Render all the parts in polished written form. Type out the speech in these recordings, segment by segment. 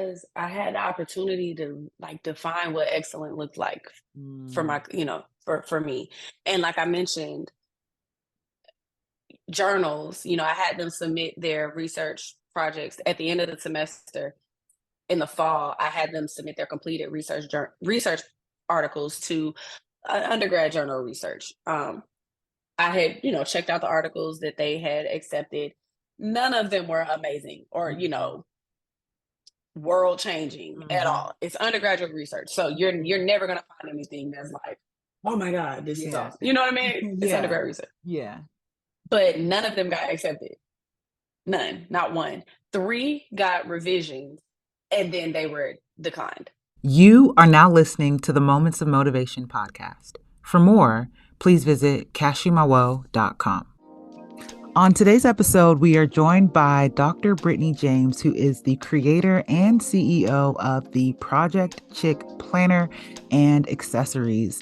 Because I had the opportunity to like define what excellent looked like for Mm, my, for me. And like I mentioned, journals, I had them submit their research projects at the end of the semester. In the fall, I had them submit their completed research articles to undergrad journal research. I had, checked out the articles that they had accepted. None of them were amazing or, mhm, world changing at mhm. all. It's undergraduate research. So you're never gonna find anything that's like, oh my God, this is Yeah. awesome. You know what I mean? It's Yeah. undergrad research. Yeah. But none of them got accepted. None, not one. Three got revisions and then they were declined. You are now listening to the Moments of Motivation podcast. For more, please visit cashimawo.com. On today's episode, we are joined by Dr. Brittny James, who is the creator and CEO of the Project Chick Planner and Accessories.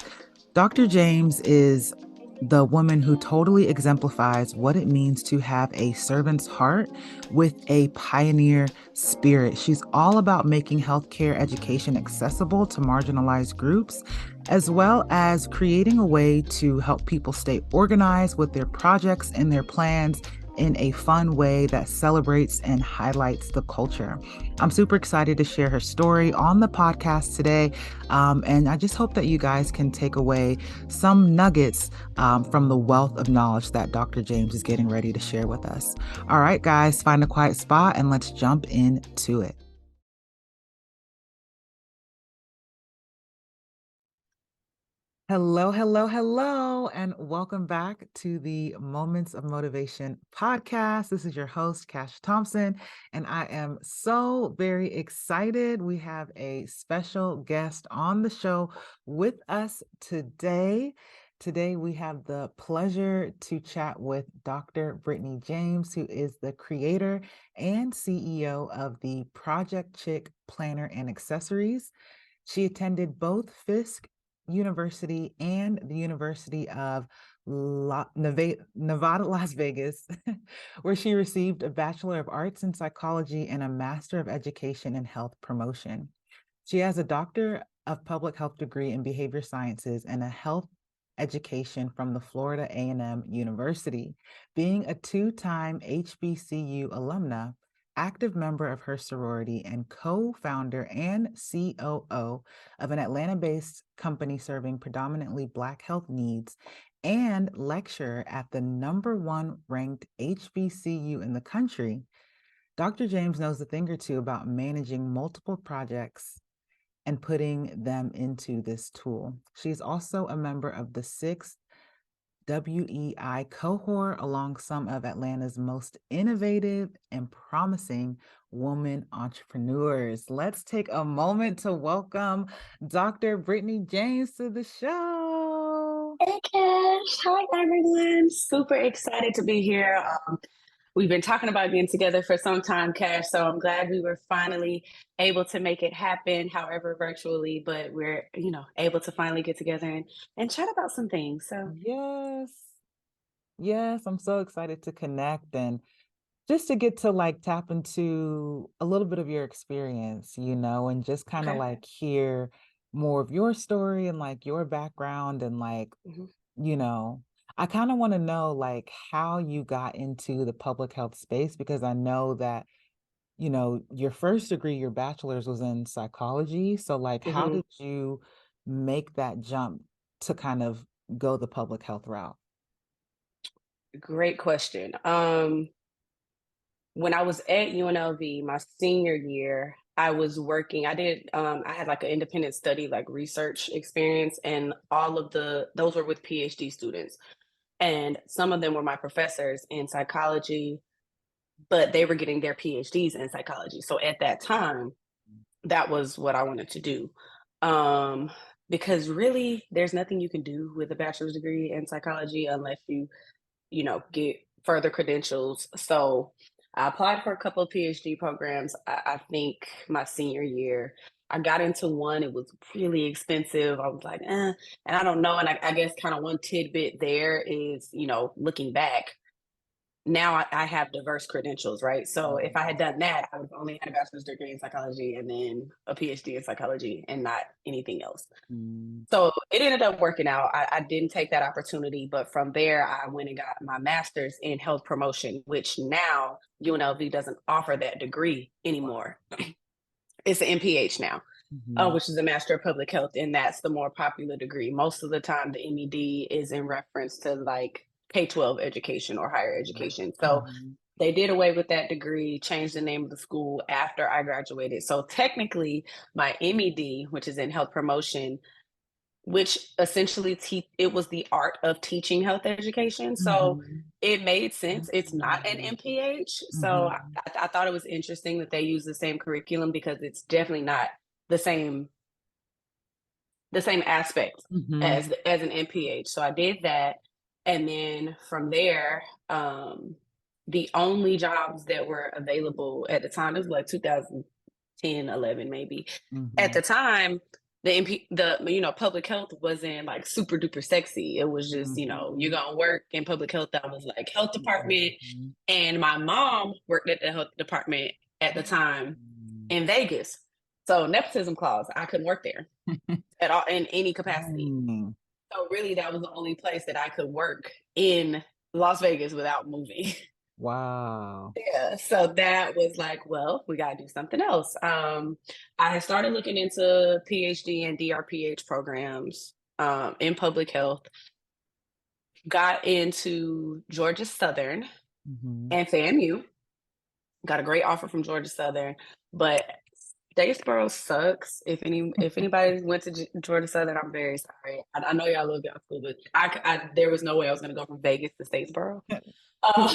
Dr. James is the woman who totally exemplifies what it means to have a servant's heart with a pioneer spirit. She's all about making healthcare education accessible to marginalized groups, as well as creating a way to help people stay organized with their projects and their plans in a fun way that celebrates and highlights the culture. I'm super excited to share her story on the podcast today. And I just hope that you guys can take away some nuggets from the wealth of knowledge that Dr. James is getting ready to share with us. All right, guys, find a quiet spot and let's jump into it. Hello, hello, hello, and welcome back to the Moments of Motivation podcast. This is your host, Cash Thompson, and I am so very excited. We have a special guest on the show with us today. Today, we have the pleasure to chat with Dr. Brittny James, who is the creator and CEO of the Project Chick Planner and Accessories. She attended both Fisk University and the University of Nevada, Las Vegas, where she received a Bachelor of Arts in Psychology and a Master of Education in Health Promotion. She has a Doctor of Public Health degree in Behavior Sciences and a Health Education from the Florida A&M University. Being a two-time HBCU alumna, active member of her sorority, and co-founder and COO of an Atlanta-based company serving predominantly Black health needs, and lecturer at the #1 ranked HBCU in the country, Dr. James knows a thing or two about managing multiple projects and putting them into this tool. She's also a member of the sixth WEI Cohort along some of Atlanta's most innovative and promising woman entrepreneurs. Let's take a moment to welcome Dr. Brittny James to the show. Hey Cash, hi everyone. Super excited to be here. We've been talking about being together for some time, Cash. So I'm glad we were finally able to make it happen, however virtually, but we're, able to finally get together and chat about some things. So Yes. Yes, I'm so excited to connect and just to get to like tap into a little bit of your experience, and just kind of okay. like hear more of your story and like your background and like, Mhm. you know, I kind of want to know like how you got into the public health space because I know that, your first degree, your bachelor's was in psychology. So like how Mhm. did you make that jump to kind of go the public health route? Great question. When I was at UNLV, my senior year, I was working. I had like an independent study, like research experience, and all of those were with PhD students. And some of them were my professors in psychology, but they were getting their PhDs in psychology. So at that time, that was what I wanted to do. Um, because really, there's nothing you can do with a bachelor's degree in psychology unless get further credentials. So I applied for a couple of PhD programs. I think my senior year, I got into one. It was really expensive. I was like, and I don't know. And I guess kind of one tidbit there is, looking back, now I have diverse credentials, right? So if I had done that, I would have only had a bachelor's degree in psychology and then a PhD in psychology and not anything else. Mm. So it ended up working out. I didn't take that opportunity, but from there, I went and got my master's in health promotion, which now UNLV doesn't offer that degree anymore. It's an MPH now, Mhm. which is a Master of Public Health, and that's the more popular degree. Most of the time, the MED is in reference to like K-12 education or higher education. So Mhm. they did away with that degree, changed the name of the school after I graduated. So technically, my MED, which is in health promotion, which essentially it was the art of teaching health education. So Mhm. it made sense. It's not an MPH. So Mhm. I thought it was interesting that they use the same curriculum because it's definitely not the same aspect Mhm. as an MPH. So I did that. And then from there, the only jobs that were available at the time, it was like 2010, 11 maybe. At Mhm. the time, the public health wasn't like super duper sexy. It was just, you're Mhm. gonna work in public health. That was like health department. Mhm. And my mom worked at the health department at the time Mhm. in Vegas. So nepotism clause, I couldn't work there at all in any capacity. Mm. So really that was the only place that I could work in Las Vegas without moving. Wow. Yeah, so that was like, well, we got to do something else. I had started looking into PhD and DRPH programs in public health, got into Georgia Southern Mhm. and FAMU, got a great offer from Georgia Southern, but Statesboro sucks. If anybody went to Georgia Southern, I'm very sorry. I know y'all love y'all school, but there was no way I was going to go from Vegas to Statesboro.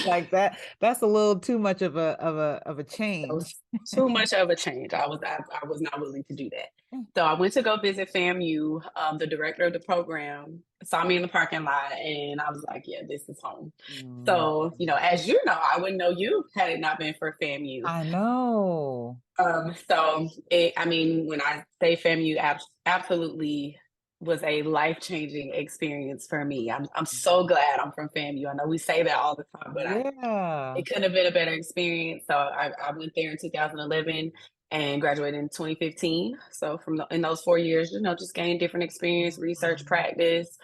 Like that. That's a little too much of a That change. was too much of a change. I was not willing to do that. So I went to go visit FAMU. The director of the program saw me in the parking lot, and I was like, "Yeah, this is home." Mm. So as you know, I wouldn't know you had it not been for FAMU. I know. I mean, when I say FAMU, absolutely was a life changing experience for me. I'm so glad I'm from FAMU. I know we say that all the time, but Yeah. it couldn't have been a better experience. So I went there in 2011 and graduated in 2015. So in those 4 years, just gained different experience, research, Mhm. practice,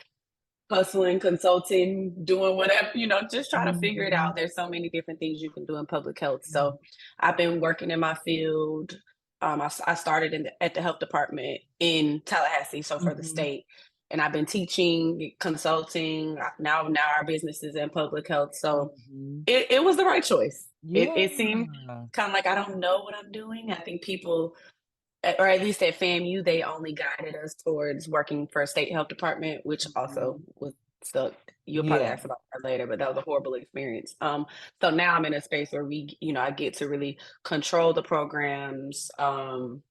hustling, consulting, doing whatever, just trying to figure it out. Mhm. There's so many different things you can do in public health. So I've been working in my field. I started at the health department in Tallahassee, so for the Mhm. state. And I've been teaching, consulting. Now our business is in public health. So Mhm. it was the right choice. Yeah. It seemed kind of like I don't know what I'm doing. I think people, or at least at FAMU, they only guided us towards working for a state health department, which also Mhm. was stuck. You'll probably Yeah. ask about that later, but that was a horrible experience. So now I'm in a space where I get to really control the programs. I'm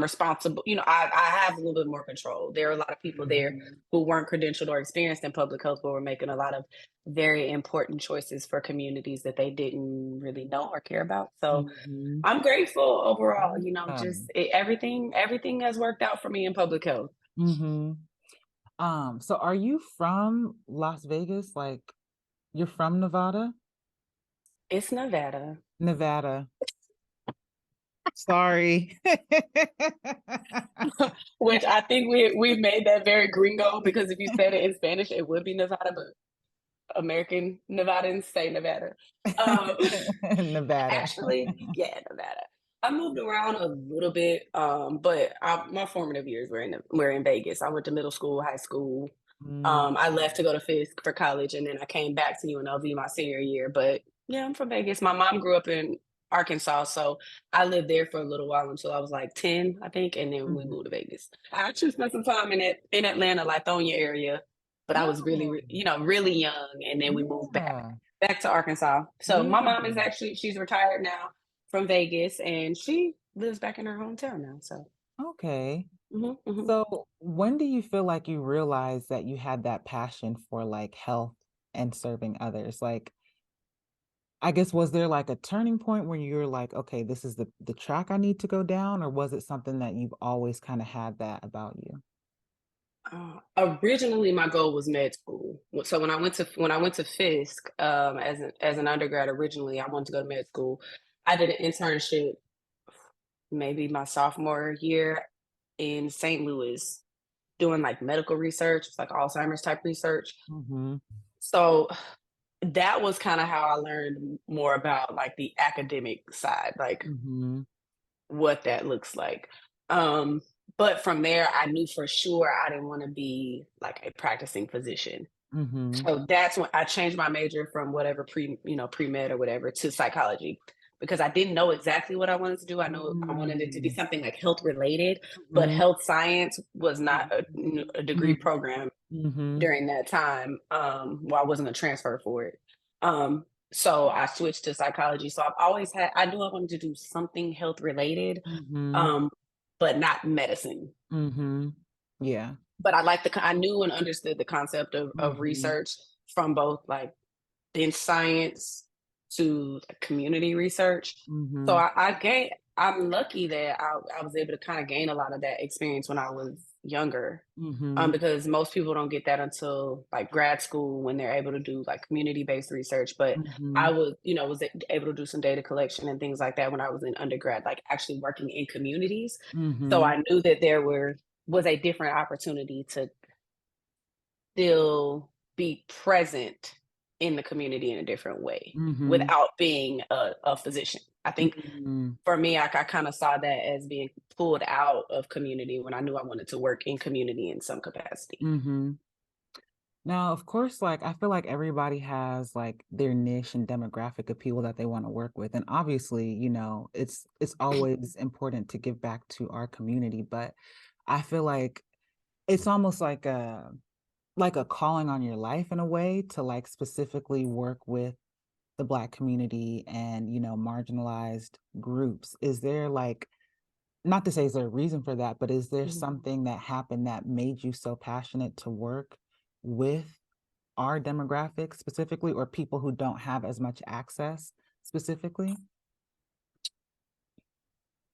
responsible. I have a little bit more control. There are a lot of people there Mhm. who weren't credentialed or experienced in public health, but were making a lot of very important choices for communities that they didn't really know or care about. So Mhm. I'm grateful overall. Yeah. Everything has worked out for me in public health. Mhm. So are you from Las Vegas? Like you're from Nevada? It's Nevada, Nevada. Sorry. which I think we made that very gringo because if you said it in Spanish, it would be Nevada, but American Nevadans say Nevada. Um, Nevada. Actually, yeah, Nevada. I moved around a little bit, but my formative years were in Vegas. I went to middle school, high school. Mm. I left to go to Fisk for college, and then I came back to UNLV my senior year. But yeah, I'm from Vegas. My mom grew up in Arkansas, so I lived there for a little while until I was like 10, I think, and then we Mhm. moved to Vegas. I actually spent some time in Atlanta, Lithonia area, but I was really, Oh, really young, and then we moved yeah. back to Arkansas. So my Yeah. mom is actually she's retired now from Vegas, and she lives back in her hometown now. So. Okay. Mhm, mhm. So when do you feel like you realize that you had that passion for like health and serving others? Like, I guess was there like a turning point where you were like, okay, this is the track I need to go down, or was it something that you've always kind of had that about you? Originally, my goal was med school. So when I went to Fisk as an undergrad, originally I wanted to go to med school. I did an internship maybe my sophomore year in St. Louis doing like medical research, like Alzheimer's type research. Mm-hmm. So that was kind of how I learned more about like the academic side, like Mm-hmm. what that looks like. Um, but from there, I knew for sure I didn't want to be like a practicing physician. Mm-hmm. So that's when I changed my major from whatever pre-med or whatever to psychology because I didn't know exactly what I wanted to do. I know I wanted it to be Mm-hmm. something like health related, but health science was not a degree program Mm-hmm. during that time. Well, I wasn't a transfer for it. Um, so I switched to psychology. So I knew I wanted to do something health related, Mm-hmm. um, but not medicine. Mm-hmm. Yeah. But I knew and understood the concept of Mm-hmm. research from both like bench science to community research. So Mm-hmm. I'm lucky that I was able to kind of gain a lot of that experience when I was younger. Mm-hmm. Because most people don't get that until like grad school when they're able to do like community-based research. But Mm-hmm. I was able to do some data collection and things like that when I was in undergrad, like actually working in communities. So Mm-hmm. I knew that was a different opportunity to still be present in the community in a different way Mm-hmm. without being a physician. I think Mm-hmm. for me, I kind of saw that as being pulled out of community when I knew I wanted to work in community in some capacity. Mm-hmm. Now, of course, like I feel like everybody has like their niche and demographic of people that they want to work with. And obviously, it's always important to give back to our community, but I feel like it's almost like a calling on your life in a way to like specifically work with the Black community and, marginalized groups. Is there like, not to say is there a reason for that, but is there Mhm. something that happened that made you so passionate to work with our demographics specifically, or people who don't have as much access specifically?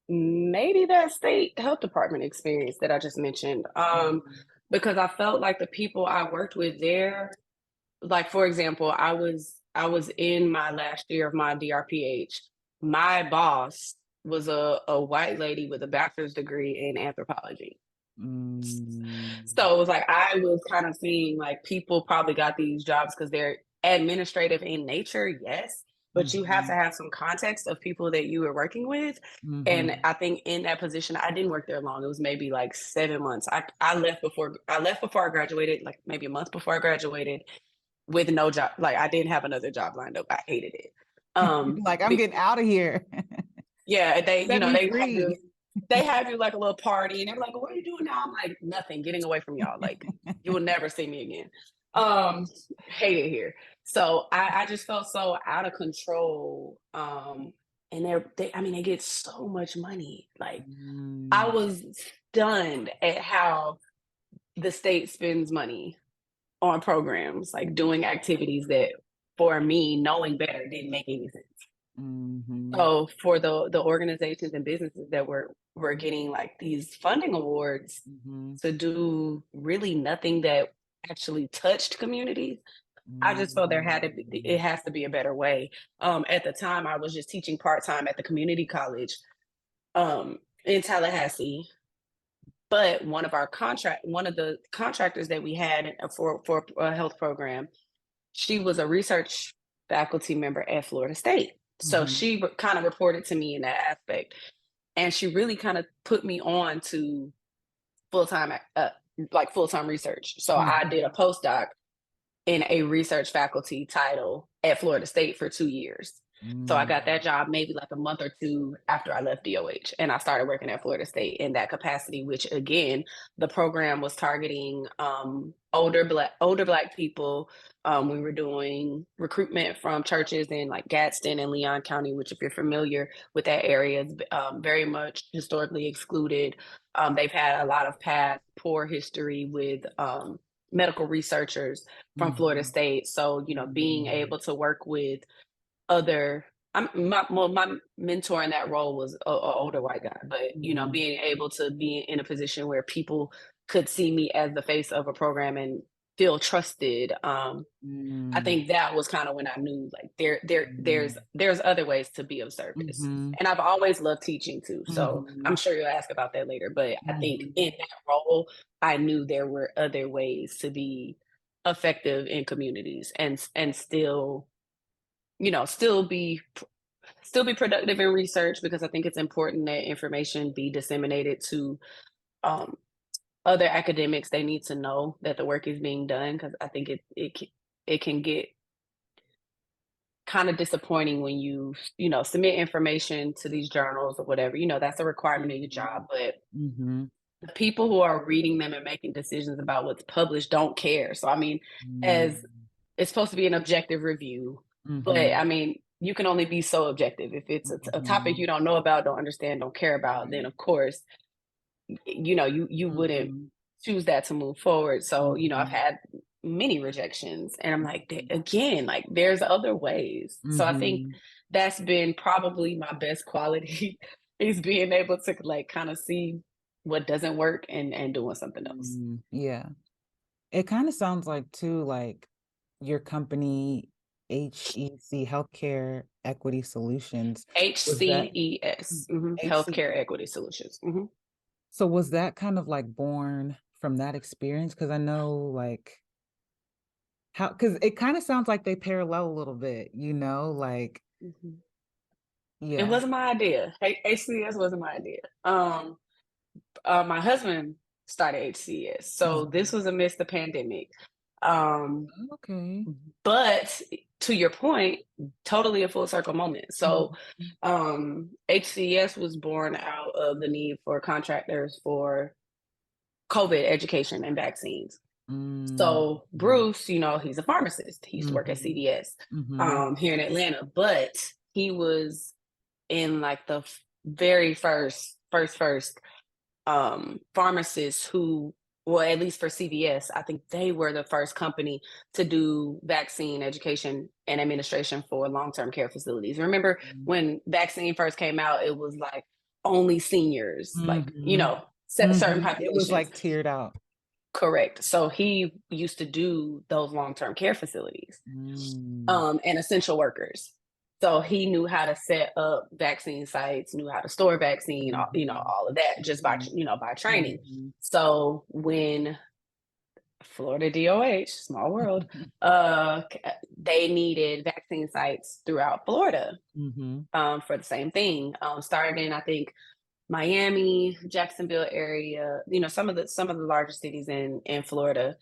Maybe that state health department experience that I just mentioned, Mhm. because I felt like the people I worked with there, like for example, I was in my last year of my DRPH. My boss was a white lady with a bachelor's degree in anthropology. Mm, So it was like I was kind of seeing like people probably got these jobs because they're administrative in nature, yes, but you have to mhm, have some context of people that you were working with. And mhm, I think in that position, I didn't work there long. It was maybe like 7 months. I left before I graduated, like maybe a month before I graduated, with no job. Like I didn't have another job lined up. I hated it. like I'm Be- getting out of here. yeah, Set me they have you free. like a little party and they're like, what are you doing now? I'm like, nothing, getting away from y'all. Like, you will never see me again. Um, hate it here. So I just felt so out of control. And I mean, they get so much money. Like, I Mm, was stunned at how the state spends money on programs, like doing activities that for me, knowing better, didn't make any sense. mhm, So for the organizations and businesses that were getting like these funding awards mhm, to do really nothing that actually touched communities, I just felt it mm, has to be a better way. At the time, I was just teaching part time at the community college in Tallahassee. But one of the contractors that we had for a health program, she was a research faculty member at Florida State. So mhm, she kind of reported to me in that aspect. And she really kind of put me on to full-time, full-time research. So I did a mhm, postdoc in a research faculty title at Florida State for 2 years. So I got that mm, job maybe like a month or two after I left DOH. And I started working at Florida State in that capacity, which again, the program was targeting older black people. We were doing recruitment from churches in like Gadsden and Leon County, which if you're familiar with that area, is very much historically excluded. They've had a lot of past poor history with medical researchers from Florida mhm, State. So, being mm, able to work with other my mentor in that role was a older white guy, but mhm, being able to be in a position where people could see me as the face of a program and feel trusted. I Mm, think that was kind of when I knew like mm, there's other ways to be of service. mhm, And I've always loved teaching too. So I'm mhm, sure you'll ask about that later. But I think mhm, in that role, I knew there were other ways to be effective in communities and still, still be productive in research, because I think it's important that information be disseminated to um, other academics. They need to know that the work is being done, because I think it can get kind of disappointing when you submit information to these journals or whatever. That's a requirement of your job, but mhm, the people who are reading them and making decisions about what's published don't care. So I mean, mm, as it's supposed to be an objective review, but mhm, I mean, you can only be so objective. If it's a topic mhm, you don't know about, don't understand, don't care about, then right, of course, you wouldn't mhm, choose that to move forward. So, I've mhm, had many rejections, and I'm like, mhm, again, like there's other ways. So I think mhm, that's been probably my best quality is being able to like kind of see what doesn't work and doing something else. yeah. It kind of sounds like too, like your company, HEC, Healthcare Equity Solutions, was that HCES, Healthcare HCE? Equity Solutions. So was that kind of like born from that experience? Because I know like how, because it kind of sounds like they parallel a little bit, like, Mhm. It yeah. wasn't my idea. HCS wasn't my idea. My husband started HCS, so this Mhm. was amidst the pandemic. Um, Okay. but to your point, totally a full circle moment. So, Mhm. HCS was born out of the need for contractors for COVID education and vaccines. Mm, So mhm, Bruce, he's a pharmacist. He used to work at mhm, CVS mhm, here in Atlanta, but he was in like the very first pharmacists who, well, at least for CVS, I think they were the first company to do vaccine education and administration for long-term care facilities. Remember when vaccine first came out, it was like only seniors, like, mhm, certain mhm. It was populations. like tiered out. Correct. So he used to do those long-term care facilities, Mm, and essential workers. So he knew how to set up vaccine sites, knew how to store vaccine, mhm, all of that just by, mhm, by training. mhm. So when Florida DOH, small world, they needed vaccine sites throughout Florida, Mhm, for the same thing. Started in, I think, Miami, Jacksonville area, some of the larger cities in Florida.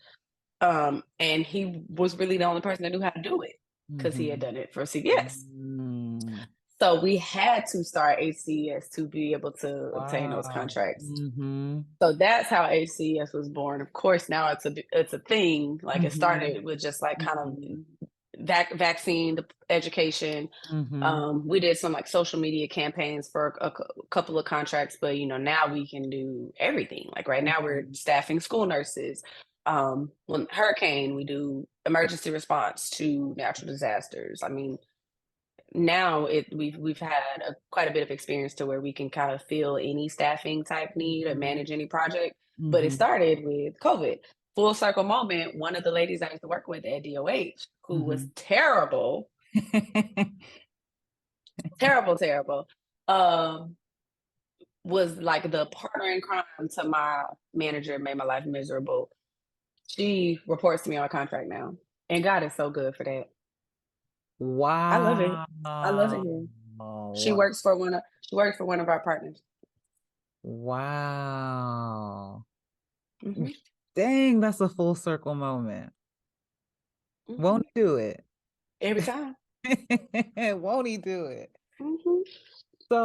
And he was really the only person that knew how to do it because he had mhm, done it for CVS. mm. So we had to start HCS to be able to obtain those Wow. contracts. Mhm, So that's how HCS was born. Of course, now it's a thing. Like it mhm, started with just like kind of mhm, vaccine education. mhm, We did some like social media campaigns for a couple of contracts, but now we can do everything. Like right now, we're mhm, staffing school nurses. When hurricane, we do emergency response to natural disasters. I mean, now we've had quite a bit of experience to where we can kind of fill any staffing type need or mhm, manage any project. But it mhm, started with COVID. Full circle moment. One of the ladies I used to work with at DOH, who was mhm. terrible, terrible, terrible, um, was like the partner in crime to my manager, made my life miserable. She reports to me on a contract now, and God is so good for that. I love it. Wow. I love it here. Wow. She works for one of our partners. Wow. Hmm. Dang, that's a full circle moment. Hmm. Won't he do it? Every time. Won't he do it? Hmm.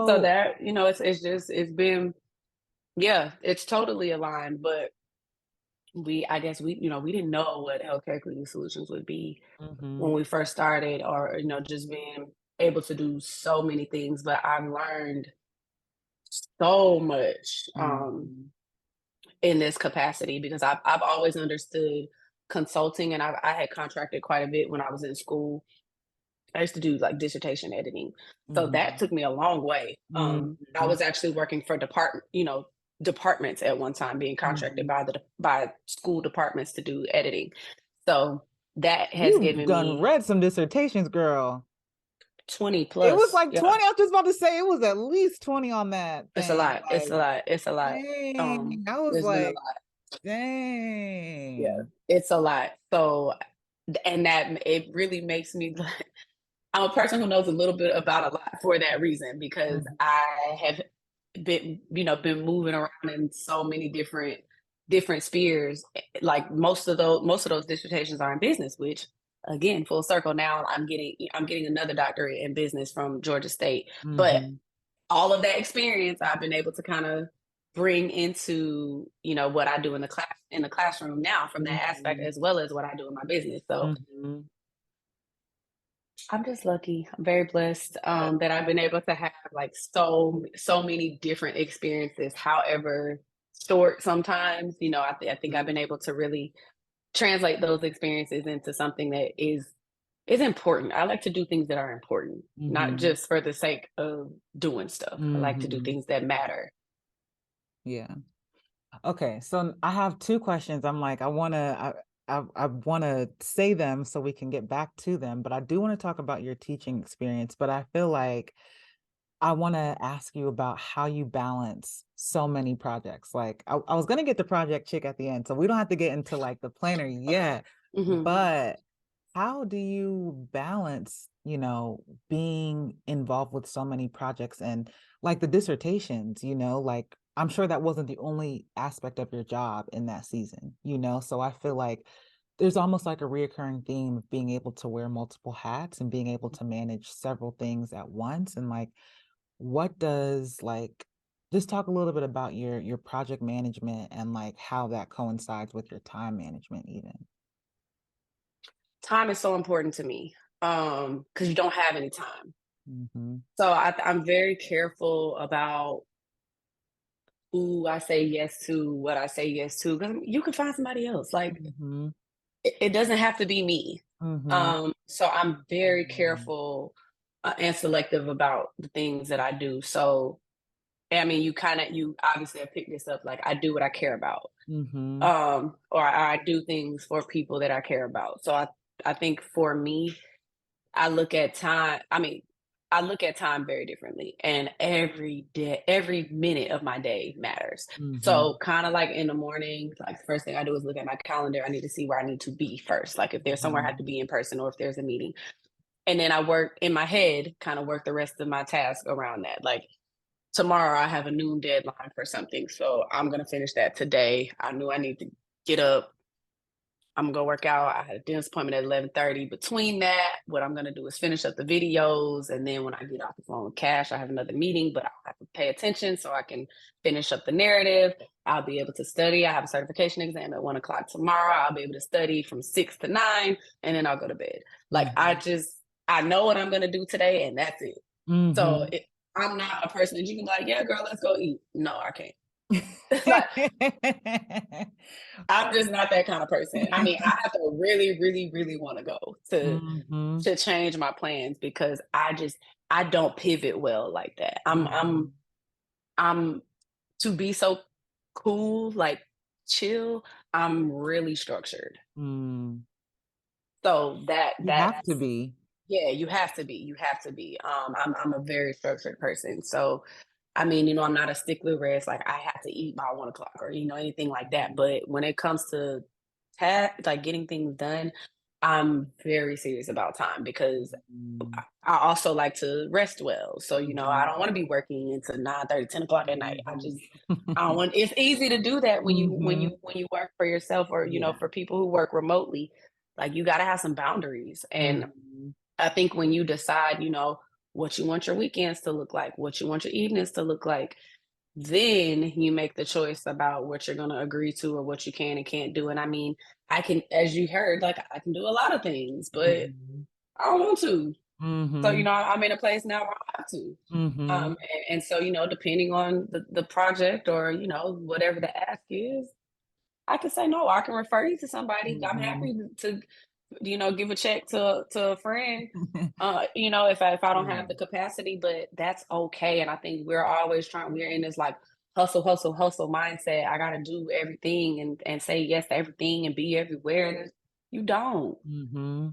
So So, that, it's been, yeah, it's totally aligned. But I guess we didn't know what healthcare equity solutions would be when mhm, we first started, or just being able to do so many things. But I've learned so much, mhm, in this capacity, because I've always understood consulting, and I had contracted quite a bit when I was in school. I used to do like dissertation editing. So that mhm, took me a long way. I mhm, was actually working for department, departments at one time, being contracted Mhm. by school departments to do editing. So that has You've given done me read some dissertations, girl. 20 It was plus. like Yeah, 20. I was just about to say it was at least 20 on that it's a thing. lot. It's a Like, lot. It's a lot. dang. I was There's been a like, lot. Yeah, dang. it's a lot. So, and that it really makes me. I'm a person who knows a little bit about a lot for that reason, because Mhm. I have been moving around in so many different spheres. Like most of those dissertations are in business, which again, full circle, now I'm getting another doctorate in business from Georgia State. But Mhm. all of that experience I've been able to kind of bring into, what I do in the classroom now, from that aspect, Mhm. as well as what I do in my business. So Mhm. I'm just lucky. I'm very blessed, that I've been able to have like so many different experiences. However short, sometimes, I think I've been able to really translate those experiences into something that is important. I like to do things that are important, not Mhm. just for the sake of doing stuff. I like to do Mhm. things that matter. Yeah. Okay, so I have two questions. I'm like, I wanna say them so we can get back to them, but I do want to talk about your teaching experience. But I feel like I want to ask you about how you balance so many projects. Like, I was gonna get the project chick at the end, so we don't have to get into like the planner yet. Hmm. But how do you balance, being involved with so many projects and like the dissertations, like I'm sure that wasn't the only aspect of your job in that season, So I feel like there's almost like a reoccurring theme of being able to wear multiple hats and being able to manage several things at once. And like, what does like just talk a little bit about your project management and like how that coincides with your time management even. Time is so important to me, because you don't have any time. Mhm. So I'm very careful about who I say yes to, what I say yes to, because you can find somebody else. Like, Mhm. it doesn't have to be me. Mhm. So I'm very careful, and selective about the things that I do. So, I mean, you obviously have picked this up. Like, I do what I care about, Mhm. or I do things for people that I care about. So I think for me, I look at time. I mean, I look at time very differently, and every day, every minute of my day matters. Mhm. So, kind of like in the morning, like the first thing I do is look at my calendar. I need to see where I need to be first. Like if there's somewhere I have to Mhm. be in person, or if there's a meeting, and then I work in my head, kind of work the rest of my task around that. Like tomorrow, I have a noon deadline for something, so I'm gonna finish that today. I knew I need to get up. I'm gonna go work out. I had a dentist appointment at 11:30. Between that, what I'm gonna do is finish up the videos, and then when I get off the phone with Cash, I have another meeting, but I'll have to pay attention so I can finish up the narrative. I'll be able to study. I have a certification exam at 1 o'clock tomorrow. I'll be able to study from 6 to 9, and then I'll go to bed. Like Mhm. I know what I'm gonna do today, and that's it. So Mhm. I'm not a person that you can be like, yeah, girl, let's go eat. No, I can't. Like, I'm just not that kind of person. I mean, I have to really, really, really want to go to Mhm. to change my plans, because I don't pivot well like that. Mhm. I'm to be so cool, like chill. I'm really structured. Mm. So You have to that's be. yeah, you have to be. You have to be. I'm a very structured person. So I mean, I'm not a stickler where it's like I have to eat by 1 o'clock, or anything like that. But when it comes to like getting things done, I'm very serious about time, because Mm. I also like to rest well. So, I Mhm. don't want to be working until 9:30, 10 o'clock at night. Mhm. I don't want it's easy to do that when Mhm. you work for yourself, or, Yeah. for people who work remotely. Like, you gotta have some boundaries. And Mhm. I think when you decide, what you want your weekends to look like, what you want your evenings to look like, then you make the choice about what you're going to agree to, or what you can and can't do. And I mean, I can, as you heard, like I can do a lot of things, but Mhm. I don't want to. So, Mhm. I'm in a place now where I have to. Mhm. And so, depending on the project, or, whatever the ask is, I can say no. I can refer you to somebody. I'm Mhm. happy to, give a check to a friend, if I don't have Yeah. the capacity, but that's okay. And I think we're always we're in this like hustle, hustle, hustle mindset. I gotta do everything and say yes to everything and be everywhere. And you don't. Mm-hmm.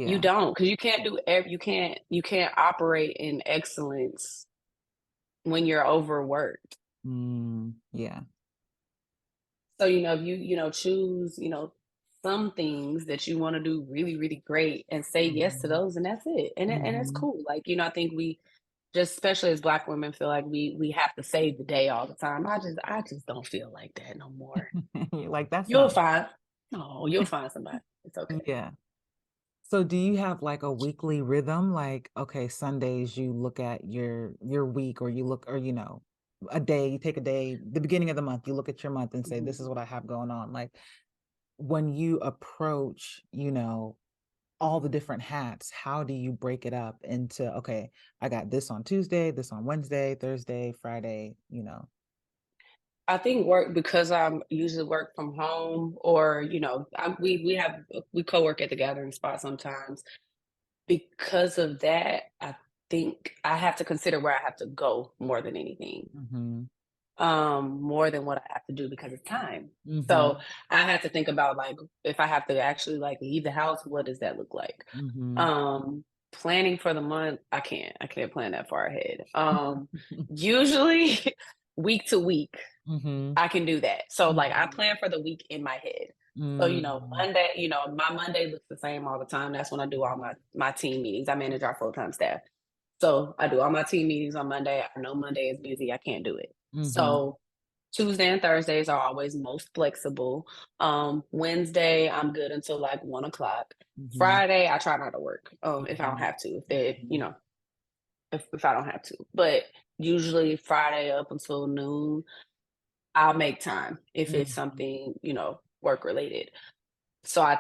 You Yeah. don't, because you can't you can't operate in excellence when you're overworked. Yeah. So, if you choose, some things that you want to do really, really great and say yes to Mm-hmm. those, and that's it. And it's Mm-hmm. cool. Like, I think we just, especially as Black women, feel like we have to save the day all the time. I just don't feel like that no more. Like, that's You'll not. find no, you'll find somebody. It's okay. Yeah. So do you have like a weekly rhythm? Like, okay, Sundays you look at your week, or you look, or a day, you take a day, the beginning of the month, you look at your month and say, this is Mhm. what I have going on. Like, when you approach, all the different hats, how do you break it up into, okay, I got this on Tuesday, this on Wednesday, Thursday, Friday? I think work, because I'm usually work from home, or we co-work at the gathering spot sometimes. Because of that, I think I have to consider where I have to go more than anything, Mm-hmm. more than what I have to do because it's time. So Mm-hmm. I have to think about, like, if I have to actually like leave the house, what does that look like? Mm-hmm. Um, Planning for the month, I can't plan that far ahead. Usually week to week, Mm-hmm. I can do that. So, like, I Mm-hmm. plan for the week in my head. So, Mm-hmm. Monday, my Monday looks the same all the time. That's when I do all my team meetings. I manage our full-time staff. So I do all my team meetings on Monday. I know Monday is busy. I can't do it. Mm-hmm. So Tuesday and Thursdays are always most flexible. Wednesday, I'm good until like 1 o'clock. Mm-hmm. Friday, I try not to work. If I don't Mhm, have to, mhm, if I don't have to. But usually Friday up until noon, I'll make time if it's mhm, something, work related. So I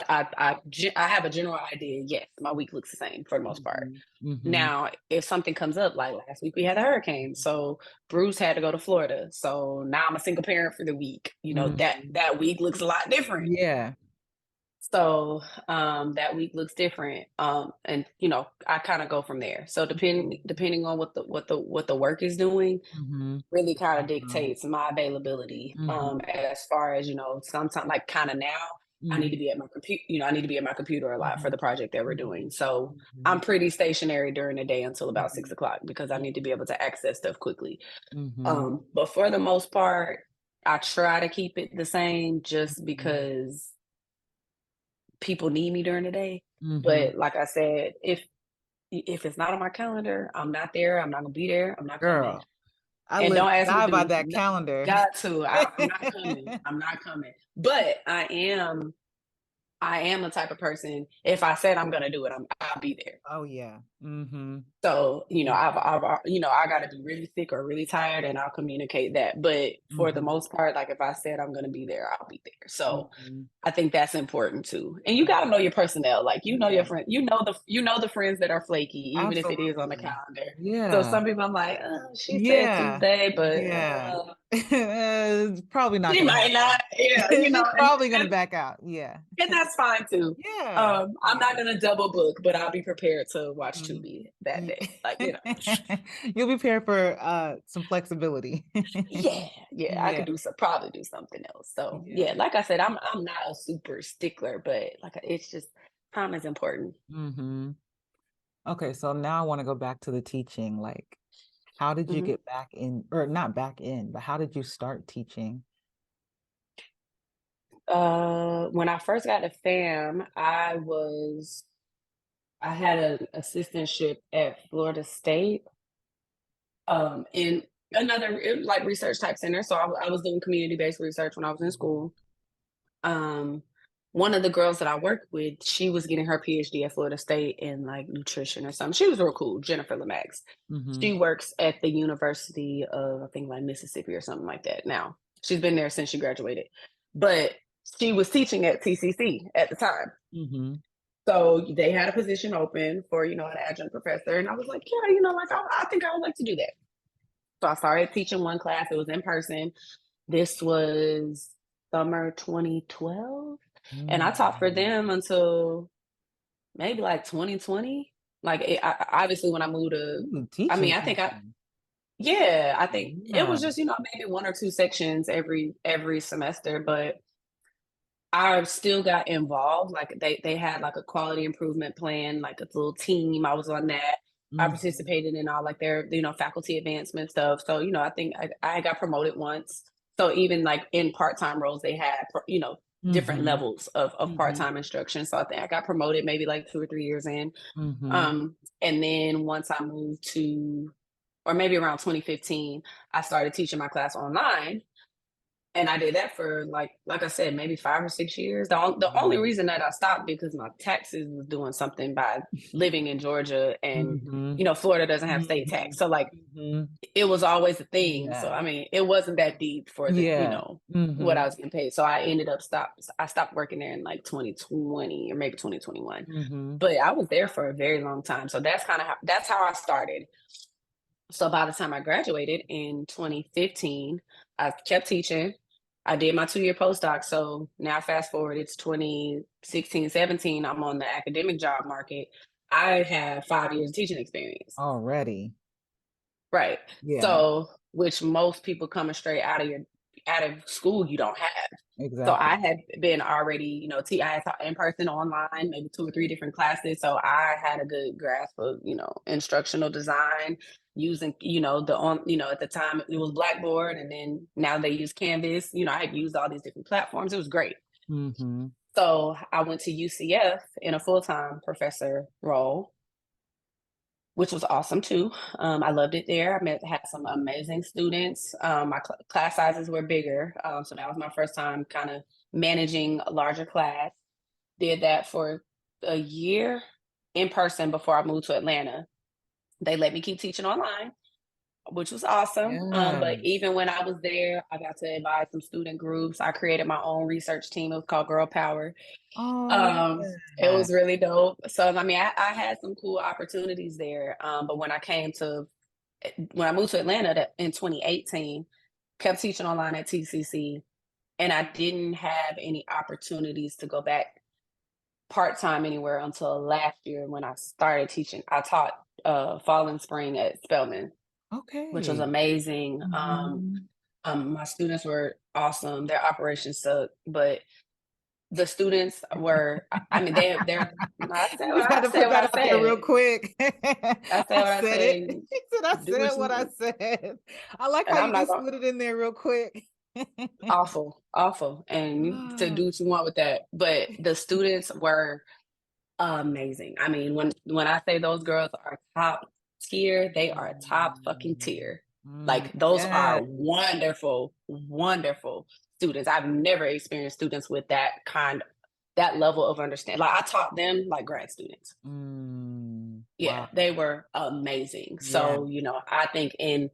have a general idea. Yes, my week looks the same for the most part. mhm, mhm, Now, if something comes up, like last week we had a hurricane, so Bruce had to go to Florida. So now I'm a single parent for the week. That mhm. that week looks a lot different. Yeah. So that week looks different. And I kind of go from there. So depending on what the work is doing, Mhm, really kind of mhm, dictates my availability. mhm, As far as, sometimes, like, kind of now, I need to mhm, be at my computer. I need to be at my computer a lot for mhm, the project that we're mhm, doing. So I'm mhm, pretty stationary during the day until about six mhm, o'clock because I need to be able to access stuff quickly. mhm, But for the most part, I try to keep it the same just mhm, because people need me during the day. mhm. But like I said, if it's not on my calendar, I'm not there. I'm not gonna be there. I'm not coming. Girl, I And live don't and ask me die to by do that calendar. got to. I'm not coming. I'm not coming. But I am the type of person, if I said I'm gonna do it, I'll be there. Oh, yeah. Mhm, So, mhm, I gotta be really sick or really tired, and I'll communicate that. But for the mhm, most part, like, if I said I'm gonna be there, I'll be there. So mhm, I think that's important too. And you gotta mhm. know your personnel. Like, your Yeah, friend, you know the friends that are flaky, even if it is on the absolutely. calendar. So Yeah, some people, I'm like, she said yeah, Tuesday, but yeah. It's probably not she gonna might happen. not. Yeah, She's and probably gonna and back out. Yeah. and that's fine too. Yeah, I'm yeah. not gonna double book, but I'll be prepared to watch Mhm. Tubi that Ye day. Like, You'll be prepared for, some flexibility. yeah, yeah, I could Yeah, probably do something else. So yeah, yeah. like I said, I'm not a super stickler, but like, it's just time is important. Mhm. Okay, so now I wanna go back to the teaching, like, how did you Mhm. get back in, or not back in, but how did you start teaching? When I first got to FAM, I had an assistantship at Florida State, in like research type center. So I was doing community based research when I was in Mhm, school. Um, One of the girls that I worked with, she was getting her PhD at Florida State in like nutrition or something. She was real cool, Jennifer Lomax. mhm, She works at the University of, I think, like Mississippi or something like that now. She's been there since she graduated. But she was teaching at TCC at the time. mhm, So they had a position open for, an adjunct professor. And I was like, yeah, like, I think I would like to do that. So I started teaching one class. It was in person. This was summer 2012. And I taught for mm. them until maybe like 2020. Like, obviously when I moved to, Ooh, I mean, teaching, I think teaching. Yeah, I think it Yeah. was just, maybe 1 or 2 sections every semester, but I still got involved, like, they had, like, a quality improvement plan, like, a little team, I was on that. I Mhm. participated in all, like, their, faculty advancement stuff, so, I think I got promoted once. So even, like, in part-time roles, they had, different Mhm. levels of Mhm. part-time instruction, so I think I got promoted maybe, like, 2 or 3 years in. Mhm. And then once I moved to or maybe around 2015, I started teaching my class online, and I did that for like I said, maybe 5 or 6 years. The only Wow. reason that I stopped because my taxes was doing something by living in Georgia, and, Mhm. Florida doesn't have state tax. Mhm. So, like, Mhm. it was always a thing. So, Yeah. I mean, it wasn't that deep for Yeah. what I Mhm. was getting paid. So I ended up I stopped working there in like 2020 or maybe 2021. Mhm. But I was there for a very long time. So that's how I started. So by the time I graduated in 2015, I kept teaching. I did my 2-year postdoc. So now fast forward, it's 2016, 17. I'm on the academic job market. I have 5 years teaching experience. Already. Right. Yeah, So, which most people coming straight out of school, you don't have. So I exactly. had been already, I had taught in person, online, maybe 2 or 3 different classes. So I had a good grasp of, instructional design using, at the time it was Blackboard, and then now they use Canvas. I had used all these different platforms. It was great. Mhm. So I went to UCF in a full-time professor role, which was awesome too. I loved it there. Had some amazing students. My class sizes were bigger, so that was my first time kind of managing a larger class. Did that for a year in person before I moved to Atlanta. They let me keep teaching online, which was awesome. But Yes. even when I was there, I got to advise some student groups. I created my own research team. It was called Girl Power. Oh, I love It that. was really dope. So I mean, I had some cool opportunities there. But when I moved to Atlanta in 2018, kept teaching online at TCC, and I didn't have any opportunities to go back part time anywhere until last year when I started teaching. I taught fall and spring at Spelman, which was Okay. amazing. Mhm. My students were awesome. Their operations sucked, but the students were. I mean, they're. I said You what just had I to said. put What that I out there real said. quick. I said I what I said it. said. He said, "I Do said what you what I want, said." I like how and I'm you not just going. slid it in there real quick. Awful, awful, and to Ah. do what you want with that. But the students were amazing. I mean, when I say those girls are top tier, they are top fucking Mm. tier. Mm, Like, those are yes. wonderful, wonderful students. I've never experienced students with that level of understanding. Like, I taught them like grad students. Mm. Yeah, Wow. they were amazing. Yeah. So, I think in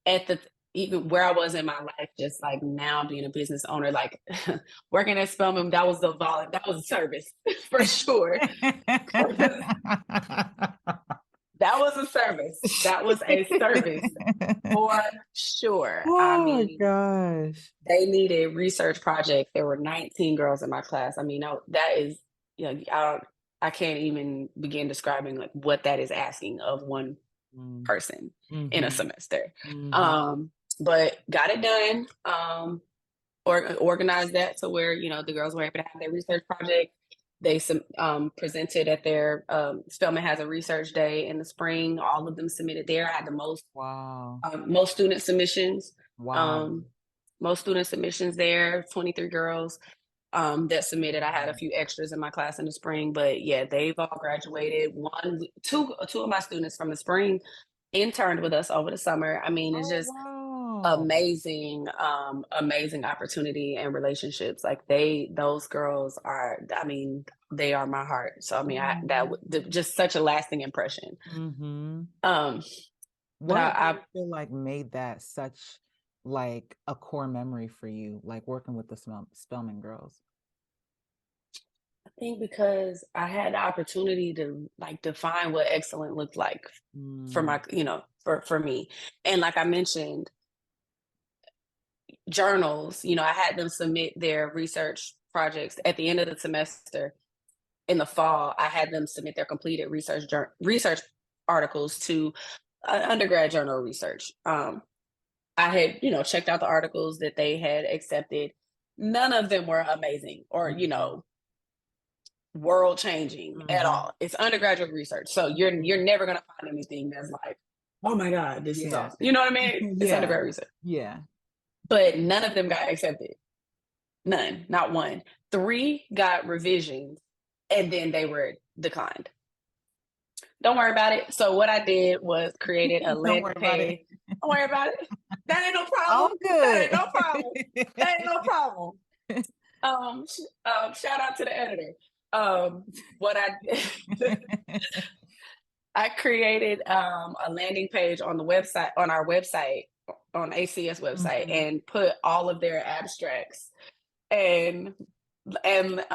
at the even where I was in my life, just like now being a business owner, like working at Spelman, that was a service for sure. That was a service. That was a service for sure. I Oh my mean, gosh. they needed research projects. There were 19 girls in my class. I mean, that is, I can't even begin describing like what that is asking of one Mm. person in a Mhm. semester. Mhm. Um, but got it done. Or organized that to where the girls were able to have their research project. They presented at their Spelman has a research day in the spring. All of them submitted there. I had the Wow. most student submissions. Wow. Um, Most student submissions there. 23 girls that submitted. I had a few extras in my class in the spring, but yeah, they've all graduated. Two of my students from the spring interned with us over the summer. I mean, it's Oh, just wow. amazing opportunity and relationships. Like, those girls are, I mean, they are my heart. So I mean, Mhm. just such a lasting impression. Mhm. Um, but What do I you feel like made that such like a core memory for you, like working with the Spelman girls? think because I had the opportunity to like define what excellent looked like for Mm. my, for me. And like I mentioned, journals, I had them submit their research projects at the end of the semester. In the fall, I had them submit their completed research articles to undergrad journal research. I had, checked out the articles that they had accepted. None of them were amazing or, Mhm. world changing at Mhm. all. It's undergraduate research. So you're never gonna find anything that's like, oh my God, this is Yeah. awesome. You know what I mean? It's Yeah. undergrad research. Yeah. But none of them got accepted. None, not one. Three got revisions and then they were declined. Don't worry about it. So what I did was created a Don't landing worry about it. page. Don't worry about it. That ain't no All problem. That ain't good. no problem. That ain't no problem. Shout out to the editor. What I did, I created a landing page on the website, on our website, on ACS website, Mhm. and put all of their abstracts and and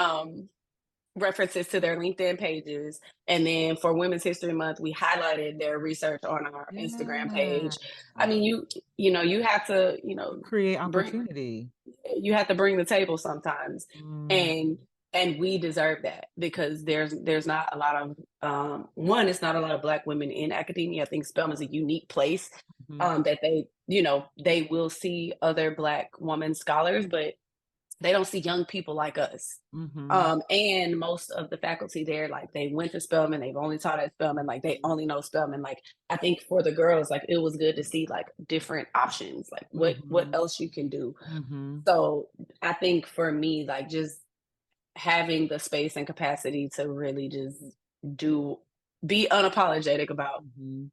references to their LinkedIn pages. And then for Women's History Month, we highlighted their research on our Instagram Yeah. page. I mean, you have to, Create bring opportunity. you have to bring the table sometimes. Mm. And we deserve that because there's not a lot of one, it's not a lot of Black women in academia. I think Spelman is a unique place Mhm. that they will see other Black woman scholars, but they don't see young people like us. Mhm. And most of the faculty there, like they went to Spelman, they've only taught at Spelman, like they only know Spelman. Like I think for the girls, like it was good to see like different options, like what Mhm. else you can do. Mhm. So I think for me, like just having the space and capacity to really just do be unapologetic about Mhm.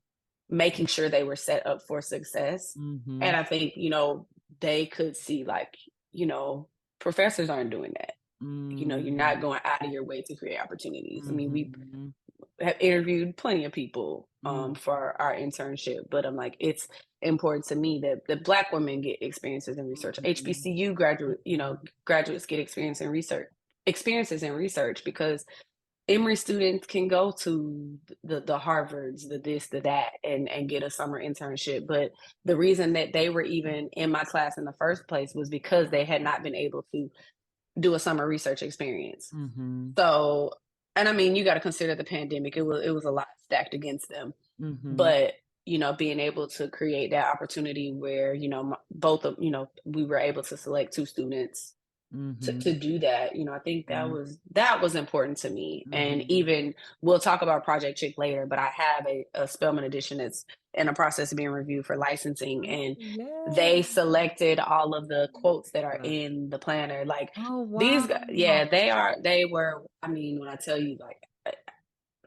making sure they were set up for success. And Mhm. I think, they could see like, you know, professors aren't doing that. You're not Mhm. going out of your way to create opportunities. I mean, we Mhm. have interviewed plenty of people Mhm. for our internship, but I'm like, it's important to me that the Black women get experiences in research. Mhm. HBCU graduates get experiences in research because Emory students can go to the Harvards, the this, the that, and get a summer internship. But the reason that they were even in my class in the first place was because they had not been able to do a summer research experience. Mhm. So, and I mean, you got to consider the pandemic. It was a lot stacked against them, Mhm. but being able to create that opportunity where both of we were able to select two students to Mhm. do that. I think Mhm. that was important to me. And Mhm. even we'll talk about Project Chick later, but I have a Spelman edition that's in the process of being reviewed for licensing, Oh, and yeah. they selected all of the quotes that are in the planner. Like Oh, these guys, yeah, wow. they were. I mean, when I tell you, like,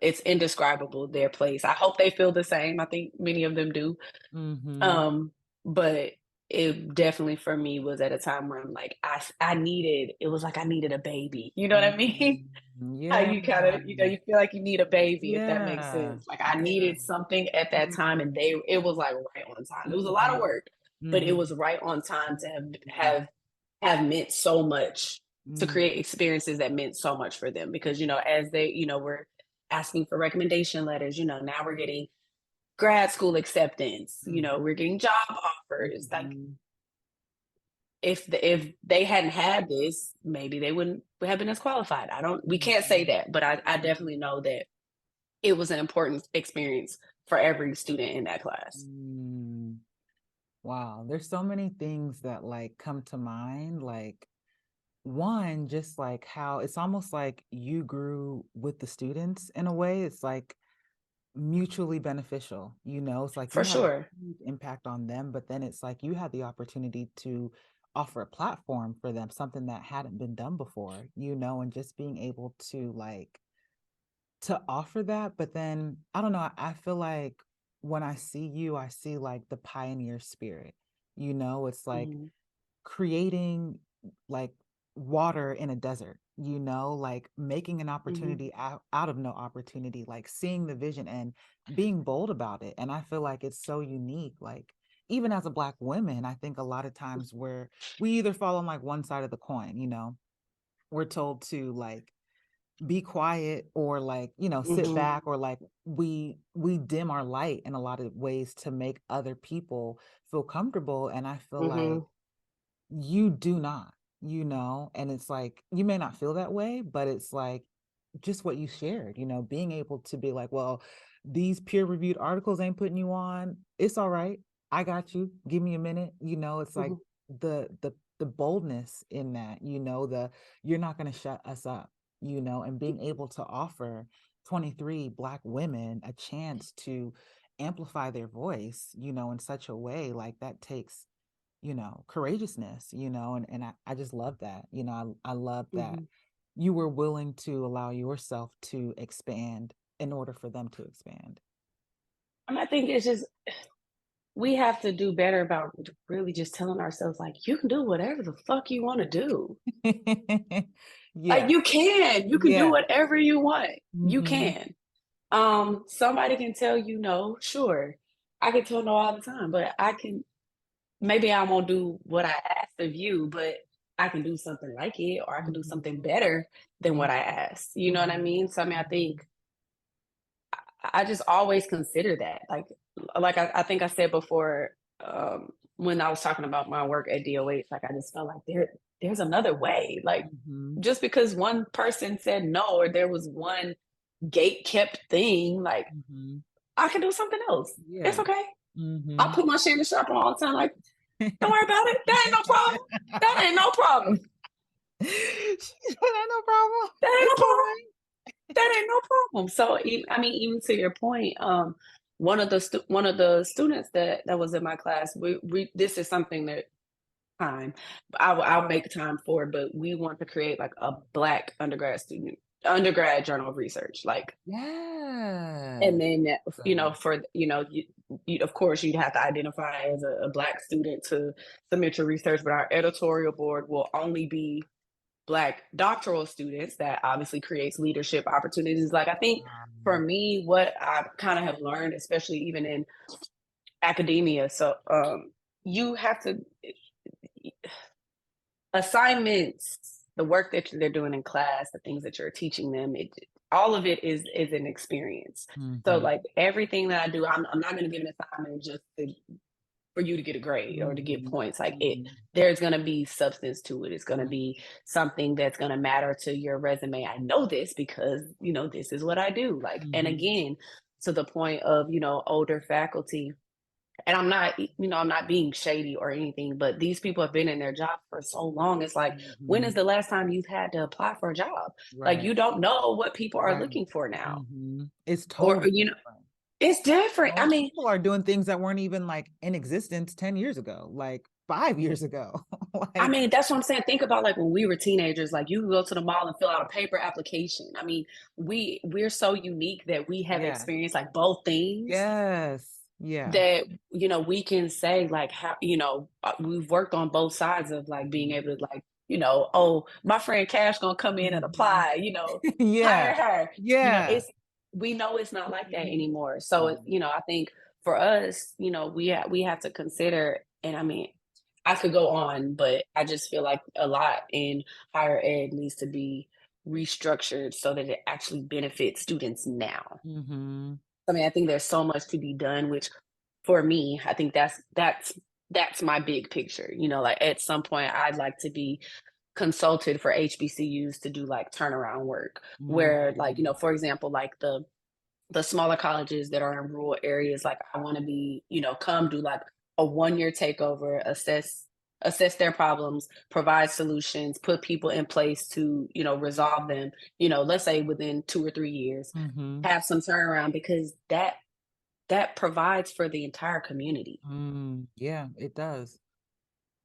it's indescribable their place. I hope they feel the same. I think many of them do. Mhm. Um, but it definitely for me was at a time where I'm like, I needed, it was like I needed a baby. You know what I mean? Mhm. How Yeah. you kind of, you feel like you need a baby, if that makes Yeah. sense. Like I Yeah. needed something at that time and it was like right on time. It was a lot of Mhm. work, but it Mhm. was right on time to Mhm. have meant so much, to Mhm. create experiences that meant so much for them because, as they, were asking for recommendation letters, now we're getting grad school acceptance, Mhm. we're getting job offers. Like Mhm. if they hadn't had this, maybe they wouldn't have been as qualified. We can't say Mhm. that, but I definitely know that it was an important experience for every student in that class. Mm. Wow, there's so many things that like come to mind. Like one, just like how it's almost like you grew with the students in a way. It's like mutually beneficial, it's like For you had a sure. huge impact on them, but then it's like you had the opportunity to offer a platform for them, something that hadn't been done before, and just being able to like to offer that. But then I don't know, I feel like when I see you, I see like the pioneer spirit. It's like Mhm. creating like water in a desert, like making an Mhm. opportunity out of no opportunity, like seeing the vision and being bold about it. And I feel like it's so unique. Like even as a Black woman, I think a lot of times where we either fall on like one side of the coin, we're told to like be quiet or like sit Mhm. back, or like we dim our light in a lot of ways to make other people feel comfortable. And I feel like Mhm. you do not, and it's like you may not feel that way, but it's like just what you shared, being able to be like, well, these peer-reviewed articles ain't putting you on, it's all right. I got you. Give me a minute. It's like Mhm. the boldness in that, you're not going to shut us up, and being able to offer 23 Black women a chance to amplify their voice, in such a way like that takes, courageousness, and I just love that. I love that Mhm. you were willing to allow yourself to expand in order for them to expand. And I think it's just we have to do better about really just telling ourselves, like, "You can do whatever the fuck you wanna do." Yeah. You can do Yeah. whatever you want. You Mhm. can. Somebody can tell you no, sure. I can tell no all the time, but I can maybe I won't do what I asked of you, but I can do something like it, or I can do something Mhm. better than what Mhm. I asked. You know what I Mhm. mean? So I mean, I Mhm. think I just always consider that. I think I said before, when I was talking about my work at DOH, like I just felt like there's another way. Like Mhm. just because one person said no or there was one gate kept thing, like Mhm. I can do something else. It's Yeah. okay. I Mhm. put my Shannon Sharp on all the time. Like, don't worry about it. That ain't no problem. That ain't no problem. She said, "Ain't no problem. That ain't It's no all problem. right." That ain't no problem. So, I mean, even to your point, one of the students that was in my class, we this is something that time I'll make time for it, but we want to create like a Black undergrad journal of research, like, and Yes. then So, for you of course you'd have to identify as a Black student to submit your research, but our editorial board will only be Black doctoral students. That obviously creates leadership opportunities. Like I think for me, what I kind of have learned, especially even in academia, so you have to assignments, the work that they're doing in class, the things that you're teaching them, all of it is an experience. So mhm. like everything that I do, I'm not going to give an assignment just for you to get a grade or to get Mhm. points. Like it, Mhm. there's going to be substance to it. It's going to Mhm. be something that's going to matter to your resume. I know this because this is what I do. Like, and Mhm. again, to the point of older faculty, and I'm not being shady or anything, but these people have been in their job for so long. It's like, when is Mhm. the last time you've had to apply for a job? Like, Right. you don't know what people are Right. looking for now. It's Or, totally different. it's different. I Most mean, people are doing things that weren't even like in existence 10 years ago, like 5 years ago. Like, that's what I'm saying. Think about like when we were teenagers, like you could go to the mall and fill out a paper application. I mean, we're so unique that we have yeah. experienced like both things Yes. Yeah. that we can say like how we've worked on both sides of like being Mhm. able to like oh, my friend Cash gonna come in and Mhm. apply, Yeah. hire her. Yeah. It's we know it's not like that Mhm. anymore. So Yeah. I think for us, we have to consider, and I mean, I could go on, but I just feel like a lot in higher ed needs to be restructured so that it actually benefits students now. Mhm. I mean, I think there's so much to be done, which for me, I think that's my big picture. Like at some point I'd like to be consulted for HBCUs to do like turnaround work where like, Mhm. for example, like the smaller colleges that are in rural areas, like I want to be, come do like a 1 year takeover, assess their problems, provide solutions, put people in place to, resolve them, let's say within 2 or 3 years, Mhm. have some turnaround because that provides for the entire community. Yeah, it does.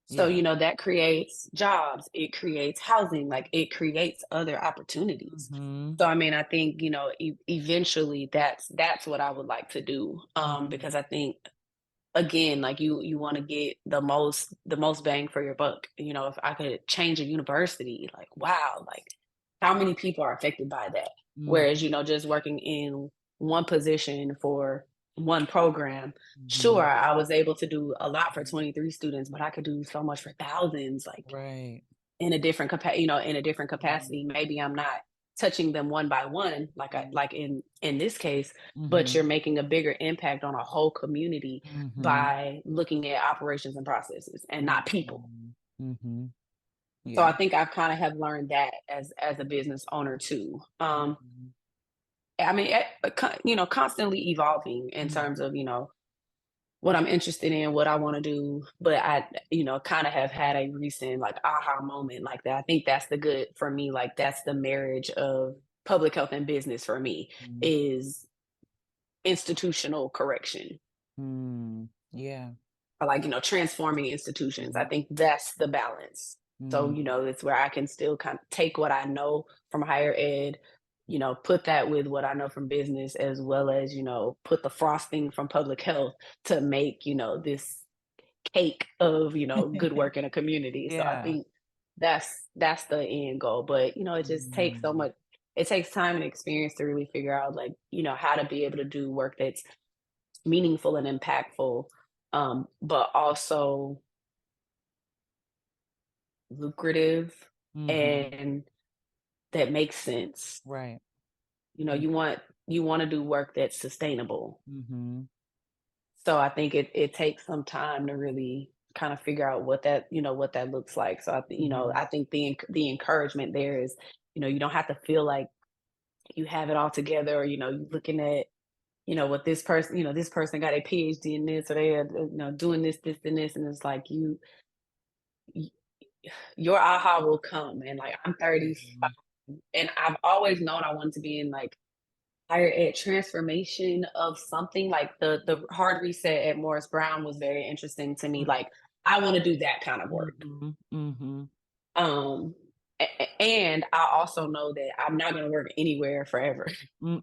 So, Yeah. that creates jobs, it creates housing, like it creates other opportunities. Mhm. So, I mean, I think, eventually that's what I would like to do. Because Mhm. I think again, like you want to get the most bang for your buck. If I could change a university, like wow, like how many people are affected by that? Whereas, Mhm. just working in one position for one program, sure, Mhm. I was able to do a lot for 23 students, but I could do so much for thousands, like Right. in a different Mhm. capacity. Maybe I'm not touching them one by one, Mhm. like in this case, but you're Mhm. making a bigger impact on a whole community Mhm. by looking at operations and processes and not people. Mhm. Mhm. So I Yeah. think I kind of have learned that as a business owner too. Mhm. I mean, constantly evolving in Mm, terms of, what I'm interested in, what I want to do. But I, kind of have had a recent like aha moment like that. I think that's the good for me. Like that's the marriage of public health and business for me mm, is institutional correction. yeah. Or like, transforming institutions. I Mhm, think that's the balance. So, mm, it's where I can still kind of take what I know from higher ed, put that with what I know from business, as well as, put the frosting from public health to make, this cake of, good work in a community. So I yeah. think that's the end goal. But, it just takes so Mm, much, it takes time and experience to really figure out like, how to be able to do work that's meaningful and impactful, but also lucrative mhm, and that makes sense. right. You know, Mm, you want to do work that's sustainable. mhm, So I think it takes some time to really kind of figure out what that looks like. So mhm, I think the encouragement there is, you don't have to feel like you have it all together, or you're looking at what this person got a PhD in this, or they are doing this and this, and it's like y- your aha will come. And like I'm 35, mhm, and I've always known I wanted to be in like higher ed transformation of something. Like the hard reset at Morris Brown was very interesting to me. mm, Like I want to do that kind of work. mhm, mhm, Um, and I also know that I'm not going to work anywhere forever.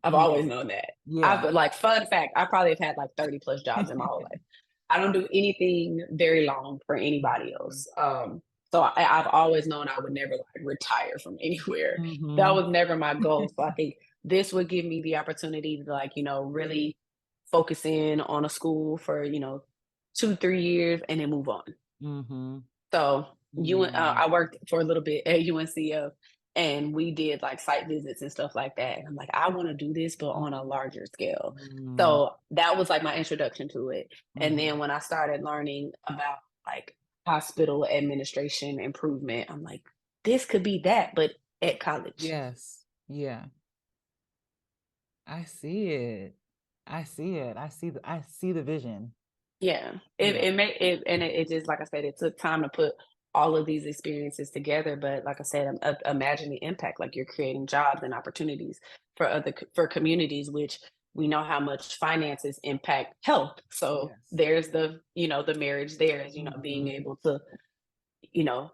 I've mm-mm, always known that. yeah. I've like fun fact, I probably have had like 30 plus jobs in my whole life. I don't do anything very long for anybody Mhm, else. So I've always known I would never like retire from anywhere. That mhm, was never my goal. So I think this would give me the opportunity to like, really focus in on a school for, 2, 3 years and then move on. mhm, So mm, I worked for a little bit at UNCF, and we did like site visits and stuff like that. And I'm like, I want to do this, but on a larger scale. mm, So that was like my introduction to it. And then mhm, when I started learning about like hospital administration improvement, I'm like, this could be that, but at college. yes, yeah. I see it. I see it. I see the vision. Yeah, Yeah. it just like I said, it took time to put all of these experiences together. But like I said, imagine the impact. Like you're creating jobs and opportunities for communities, which we know how much finances impact health. So Yes. there's the marriage there is being Mhm, able to you know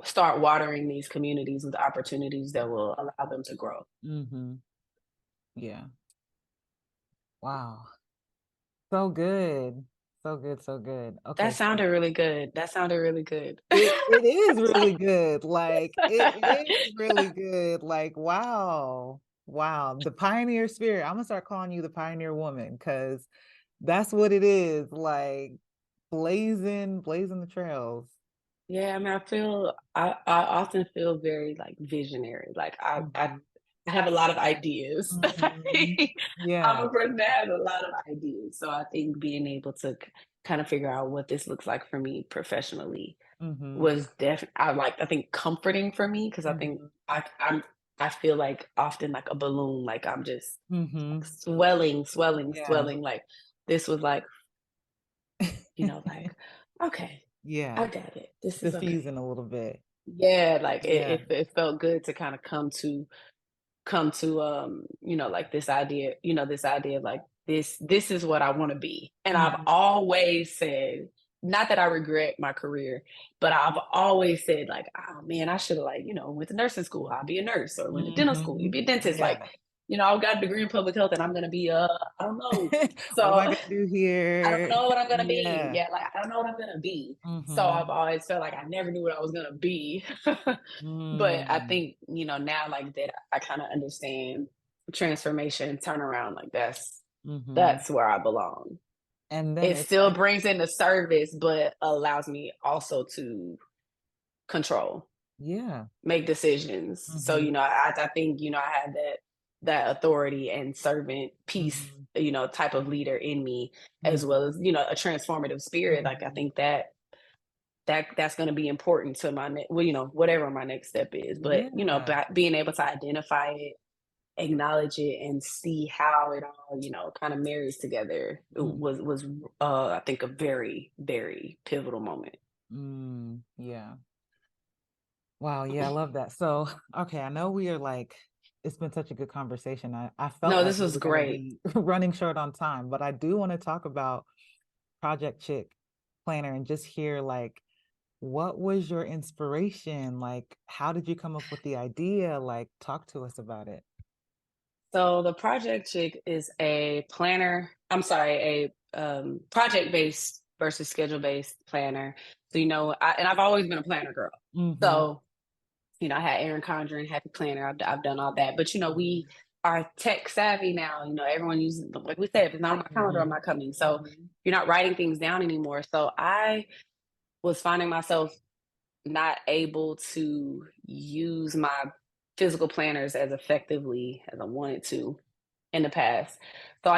start watering these communities with opportunities that will allow them to grow. mhm, yeah. Wow. So good. So good, so good. That Okay, so sounded really good. That sounded really good. it is really good. Like, it is really good. Like, wow. Wow. The pioneer spirit. Imma start calling you the pioneer woman because that's what it is, like, blazing the trails. Yeah, I mean, I often feel very like visionary. Like Mhm, I have a lot of ideas. mhm. I'm Yeah. a person that has a lot of ideas. So I think being able to kind of figure out what this looks like for me professionally Mhm, was definitely I think comforting for me, because I think mhm, I feel like often like a balloon, like I'm just like mhm. Yeah. swelling. Like this was like, okay, I Yeah. got it. This is okay. Diffusing a little bit. Yeah, like Yeah. it felt good to kind of come to like this idea of like this is what I want to be. And I've Mhm, always said, not that I regret my career, but I've always said like, oh man, I should have like, went to nursing school, I'll be a nurse, or went to dental school, you'd mhm. be a dentist. Like, Yeah. I've got a degree in public health and I'm gonna be I don't know. What am So I gonna do I don't here? know what I'm gonna be. Yeah. Yeah, like I don't know what I'm gonna be. So I've Mhm. always felt like I never knew what I was gonna be. But I Mm. think, now like that I kind of understand transformation, turnaround, like Mhm. that's where I belong. And then It it's still like brings in the service, but allows me also to control, yeah. make decisions. So, Mhm. I think, I have that authority and servant piece, Mhm. type of leader in me, as well Mhm. as, a transformative spirit. Like I Mhm. think that's going to be important to my whatever my next step is. But Yeah. being able to identify it acknowledge it and see how it all, kind of marries together, it Mm, was I think a very, very pivotal moment. yeah. Wow, yeah, I love that. So, okay, I know we are like, it's been such a good conversation. I felt No, like this we was were going to great. be running short on time, but I do want to talk about Project Chick Planner and just hear like, what was your inspiration? Like, how did you come up with the idea? Like, talk to us about it. So the Project Chick is a planner. I'm sorry, a project based versus schedule based planner. So I've always been a planner girl. Mm-hmm. So I had Erin Condren, Happy Planner. I've done all that, but we are tech savvy now. Everyone uses, like we said, if it's not on my calendar, I'm Mm-hmm. not coming. So you're not writing things down anymore. So I was finding myself not able to use my physical planners as effectively as I wanted to in the past. So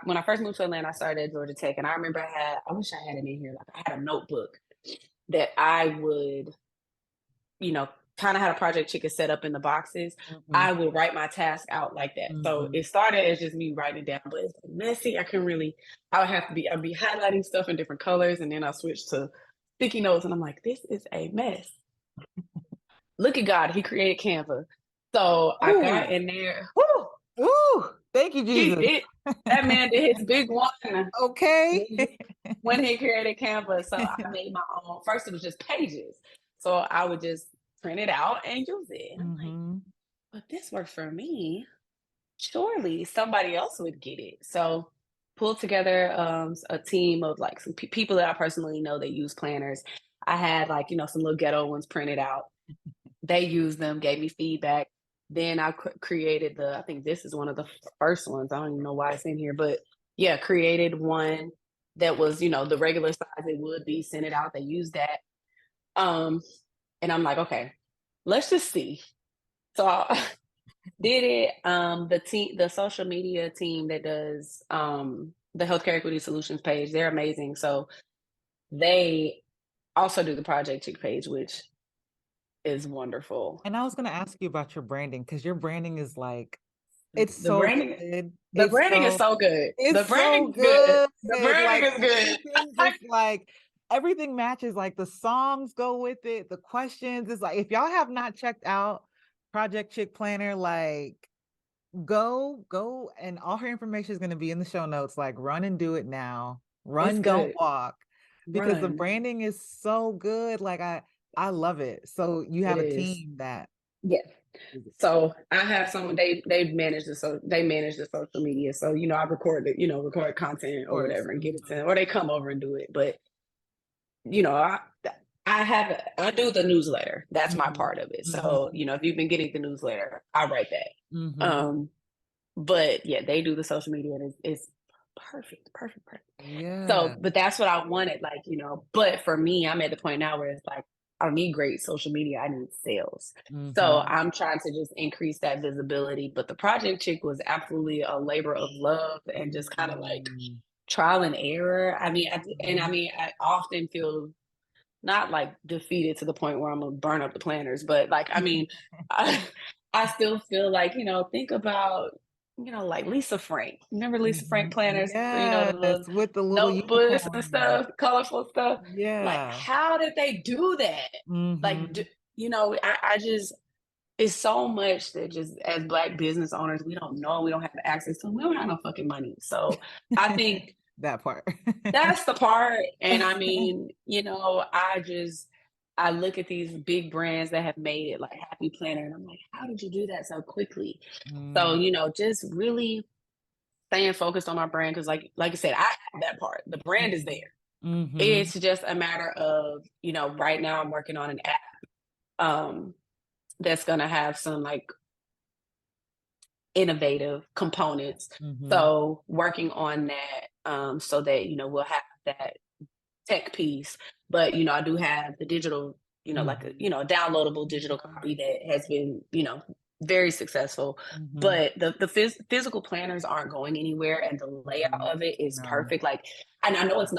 when I first moved to Atlanta, I started at Georgia Tech, and I remember I wish I had it in here. Like I had a notebook that I would, you know, kind of had a project chicken set up in the boxes. Mm-hmm. I would write my task out like that. So Mm-hmm. it started as just me writing it down, but it's messy. I'd be highlighting stuff in different colors, and then I switched to sticky notes, and I'm like, this is a mess. Look at God, He created Canva. So I got Ooh, in there. Whew, ooh, thank you, he Jesus. did. That man did his big one Okay. when he created Canva. So I made my own. First, it was just pages. So I would just print it out and use it. And I'm like, Mm-hmm. but this worked for me. Surely somebody else would get it. So pulled together a team of like some people that I personally know that use planners. I had like, some little ghetto ones printed out. They used them, gave me feedback. Then I created I think this is one of the first ones. I don't even know why it's in here, but yeah, created one that was, the regular size it would be, sent it out. They used that. Um, and I'm like, okay, let's just see. So I did it. The social media team that does the healthcare equity solutions page, they're amazing. So they also do the project chick page, which is wonderful. And I was going to ask you about your branding because your branding is like, it's The so branding, good. the branding is so good. The It's so branding is good. good. The branding Like is good. everything just like everything matches. Like the songs go with it. The questions. It's like if y'all have not checked out Project Chick Planner, like go and all her information is going to be in the show notes. Like run and do it now. It's Run, don't good. walk. Because the Run. branding is so good. Like I love it. So you It have a is. team that Yeah. So I have someone they manage the social media. So I record content or course. whatever and get it to them, or they come over and do it. But you know, I I do the newsletter. That's my Mhm. part of it. So, Mhm. if you've been getting the newsletter, I write that. Mhm. But yeah, they do the social media and it's perfect, perfect, perfect. Yeah. So, but that's what I wanted, like, but for me, I'm at the point now where it's like, I don't need great social media. I need sales. So Mhm. I'm trying to just increase that visibility. But the Project Chick was absolutely a labor of love and just kind of like Mhm. trial and error. Mhm. I often feel not like defeated to the point where I'm gonna burn up the planners, but like I I still feel like, think about, like Lisa Frank. Remember Lisa Frank Mhm. planners, the Yes, little with the little notebooks and unicorn. stuff, colorful stuff. Like, Yeah. how did they do that? Like, Mhm. I just it's so much that just as Black business owners, we don't know, we don't have access to, we don't have no fucking money. So I think That part. that's the part. And I look at these big brands that have made it like Happy Planner, and I'm like, how did you do that so quickly? So, Mm. just really staying focused on my brand because like I said, I have that part. The brand is there. Mhm. It's just a matter of, right now I'm working on an app that's gonna have some like innovative components. Mhm. So working on that so that, we'll have that tech piece, but I do have the digital, like Mhm. a downloadable digital copy that has been, very successful. Mhm. But the physical planners aren't going anywhere, and the layout Mhm. of it is No. perfect. Like, and I know it's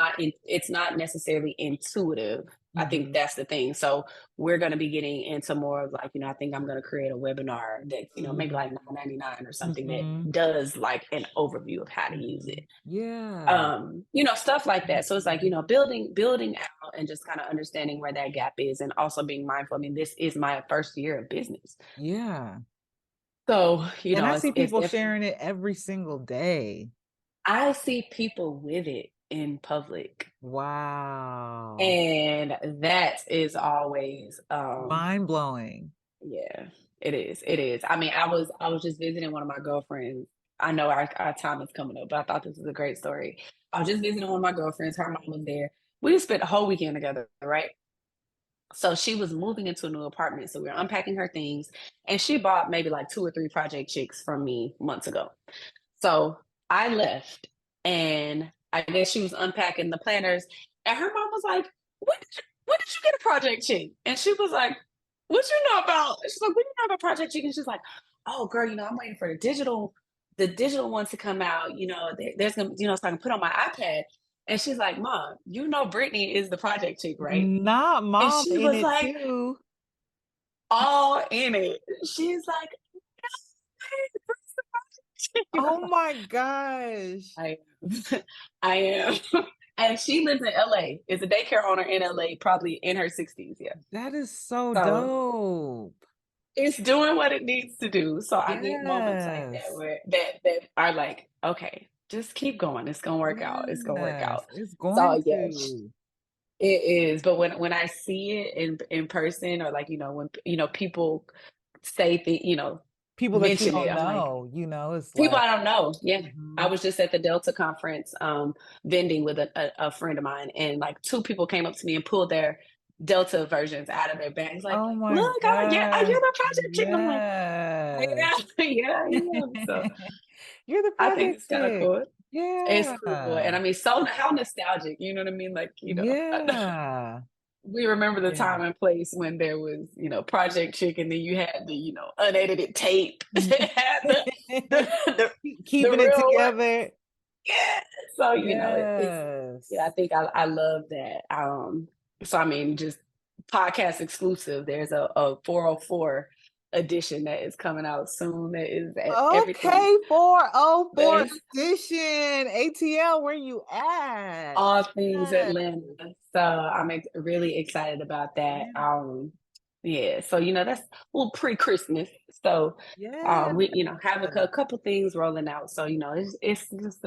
not necessarily intuitive, I think that's the thing. So we're going to be getting into more of like, I think I'm going to create a webinar that, maybe like $9.99 or something that does like an overview of how to use it. Yeah. Stuff like that. So it's like, building out and just kind of understanding where that gap is and also being mindful. I mean, this is my first year of business. Yeah. So, And I see people sharing it every single day. I see people with it in public. Wow. And that is always mind blowing. Yeah, it is. It is. I mean, I was just visiting one of my girlfriends. I know our time is coming up, but I thought this was a great story. I was just visiting one of my girlfriends. Her mom was there. We just spent the whole weekend together, right? So she was moving into a new apartment. So we were unpacking her things, and she bought maybe like 2 or 3 project chicks from me months ago. So I left, and I guess she was unpacking the planners, and her mom was like, when did you get a project chick? And she was like, what you know about? She's like, what do you know about project chick? And she's like, oh girl, I'm waiting for the digital ones to come out. There's gonna, so I can put on my iPad. And she's like, Mom, Brittny is the project chick, right? Not And mom she in was it like, too. all in it. She's like, oh my gosh. I am. And she lives in LA, is a daycare owner in LA, probably in her 60s. Yeah. That is so dope. It's doing what it needs to do. So I get moments like that Yes. where that are like, okay, just keep going. It's gonna work out. It's gonna work out. It's going Yeah, to. it is. But when I see it in person, or like, when people say People that you mention it, don't I'm like, know, it's people like, I don't know. Yeah. I was just at the Delta conference vending with a friend of mine, and like 2 people came up to me and pulled their Delta versions out of their bags. Like, oh my look, god, you're the project chick. I'm like, yes. yeah, I am. So You're the I think project it's kind of chick. cool. It's Yeah. cool. And I mean, so how nostalgic, you know what I mean? Like, Yeah. we remember the time and place when there was, Project Chick, and then you had the, unedited tape. It had the keeping it real work. together. Yeah. So, yes. I think I love that. So I mean, just podcast exclusive. There's a 404 edition that is coming out soon. That is everything. Okay, 404 edition. ATL, where you at? All things Atlanta. So I'm really excited about that. Yeah. So that's a little pre-Christmas. So we have a couple things rolling out. So it's just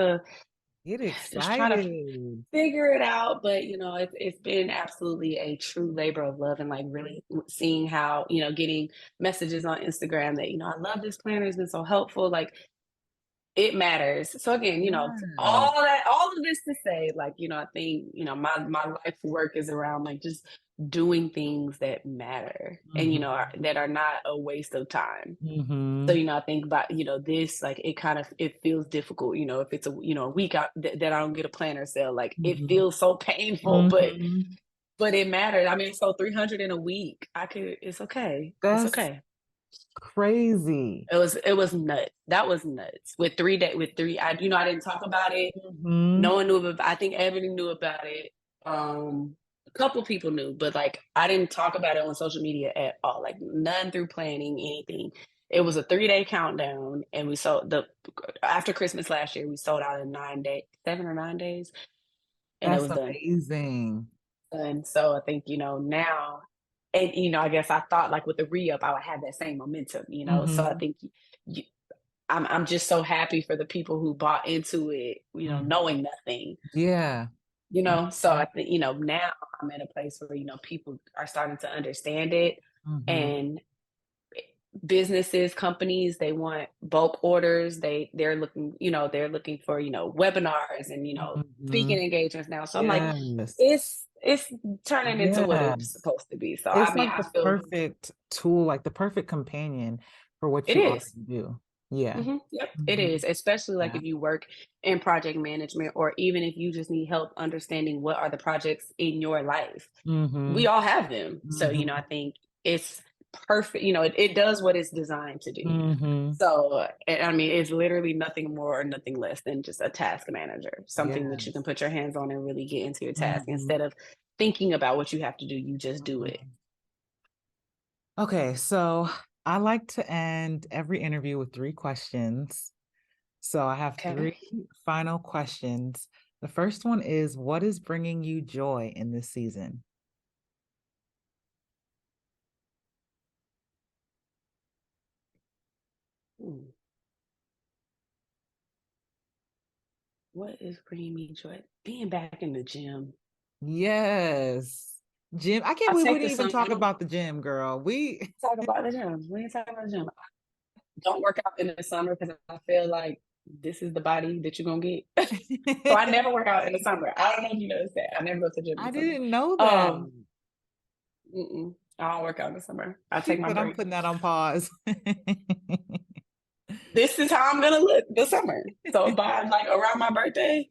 get excited. Just trying to figure it out. But it's been absolutely a true labor of love, and like really seeing how getting messages on Instagram that I love this planner, has been so helpful. Like, it matters. So again, all of this to say, like, I think, my life work is around like just doing things that matter and, that are not a waste of time. So, I think about, this, like, it feels difficult, if it's a week out that I don't get a planner sale, like it feels so painful, but it matters. I mean, so 300 in a week, it's okay. It's okay. Crazy. It was nuts. That was nuts. With 3 I didn't talk about it. No one knew about it. I think Ebony knew about it. A couple people knew, but like I didn't talk about it on social media at all. Like none through planning, anything. It was a 3-day countdown, and we sold after Christmas last year, we sold out in 7 or 9 days. And it was amazing. done. And so I think, now, and I guess I thought like with the re-up I would have that same momentum, so I think I'm just so happy for the people who bought into it, knowing nothing. Yeah. So I think, now I'm at a place where, people are starting to understand it, and businesses, companies, they want bulk orders. They're looking, for, webinars and, speaking engagements now. So I'm like, it's turning into what it's supposed to be. So it's I mean, like the perfect tool, like the perfect companion for what you already do. Yeah. Yep, it is. Especially like if you work in project management, or even if you just need help understanding what are the projects in your life. We all have them. So, I think it's perfect. It does what it's designed to do. So, I mean, it's literally nothing more or nothing less than just a task manager, something that you can put your hands on and really get into your task instead of thinking about what you have to do. You just do it. Okay, so I like to end every interview with 3 questions. So I have Okay. 3 final questions. The first one is, what is bringing you joy in this season? Hmm. What is bringing me joy? Being back in the gym. Yes. Gym. I can't I believe we take the didn't even sun. I talk don't about the gym, girl. We talk about the gym. We ain't talking about the gym. Don't work out in the summer because I feel like this is the body that you're gonna get. So I never work out in the summer. I don't know if you noticed that. I never go to the gym in I the summer. didn't know that. Um, I don't work out in the summer. I She take my said I'm break. putting that on pause. This is how I'm gonna look this summer. So by like around my birthday,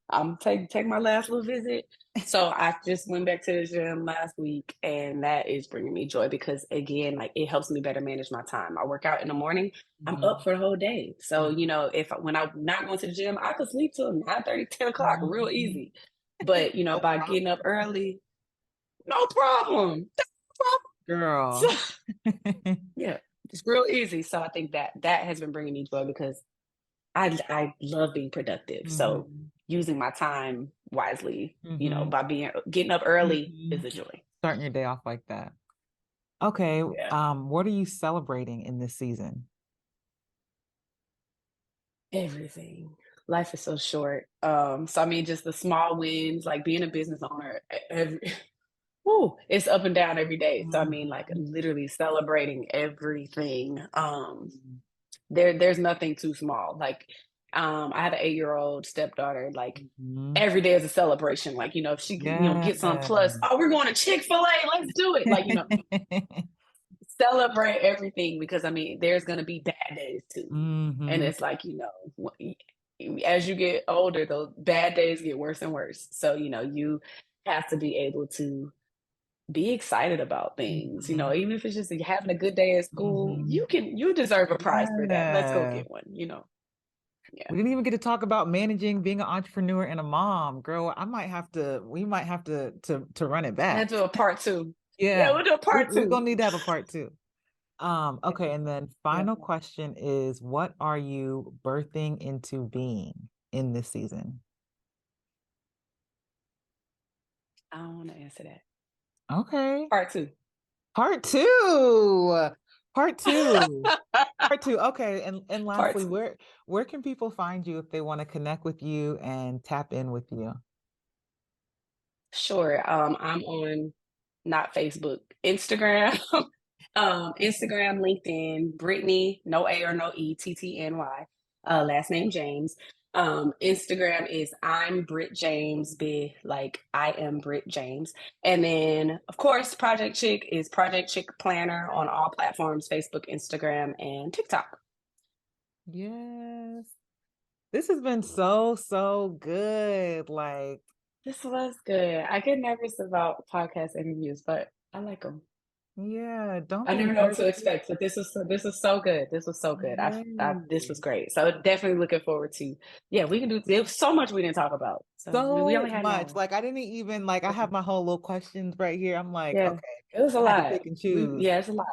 I'm take my last little visit. So I just went back to the gym last week, and that is bringing me joy because again, like it helps me better manage my time. I work out in the morning. I'm up Mhm. for the whole day. So if when I'm not going to the gym, I could sleep till 9:30, 10 o'clock, real Mhm. easy. But No by getting up problem. early, no problem. So Girl. yeah, it's real easy. So I think that has been bringing me joy because I love being productive. So Mhm. using my time wisely, Mhm. by getting up early is Mhm. a joy. Starting your day off like that. Okay. Yeah. What are you celebrating in this season? Everything. Life is so short. So I mean just the small wins, like being a business owner, every it's up and down every day. So I mean like Mhm. literally celebrating everything. There's nothing too small. Like, I have an 8-year-old stepdaughter. Like, Mhm. every day is a celebration. Like, if she, Yeah. gets on plus, oh, we're going to Chick-fil-A. Let's do it. Like, celebrate everything because I mean, there's gonna be bad days too, and Mhm. it's like as you get older, those bad days get worse and worse. So you have to be able to be excited about things, Mhm. even if it's just having a good day at school, Mhm. you deserve a prize for that. Let's go Yeah. get one. Yeah. We didn't even get to talk about managing being an entrepreneur and a mom. Girl, we might have to run it Let's back. do a part two. Yeah, Yeah. we'll do a part We're two. gonna need to have a part 2. Okay, and then Yeah. final question is, what are you birthing into being in this season? I don't want to answer that. Okay. Part two. Part 2. Part 2. Part 2. Okay, and Part lastly, two. where can people find you if they want to connect with you and tap in with you? Sure. I'm on not Facebook, Instagram, Instagram, LinkedIn, Brittany, no A or no E, TTNY, last name James. Instagram is I'm Britt James, be like I am Britt James. And then, of course, Project Chick is Project Chick Planner on all platforms, Facebook, Instagram, and TikTok. Yes. This has been so, so good. Like, This was good. I get nervous about podcast interviews, but I like them. yeah, don't I be never know what to nervous. expect, but this was so good. This was so good. This was Yay. great. So definitely looking forward to. Yeah, we can do. There's so much we didn't talk about. So we So only had an much. hour. Like, I didn't even like I Yeah, have my whole little questions right here. I'm like, yeah, okay, it was a I had to lot. pick and choose. It's a lot.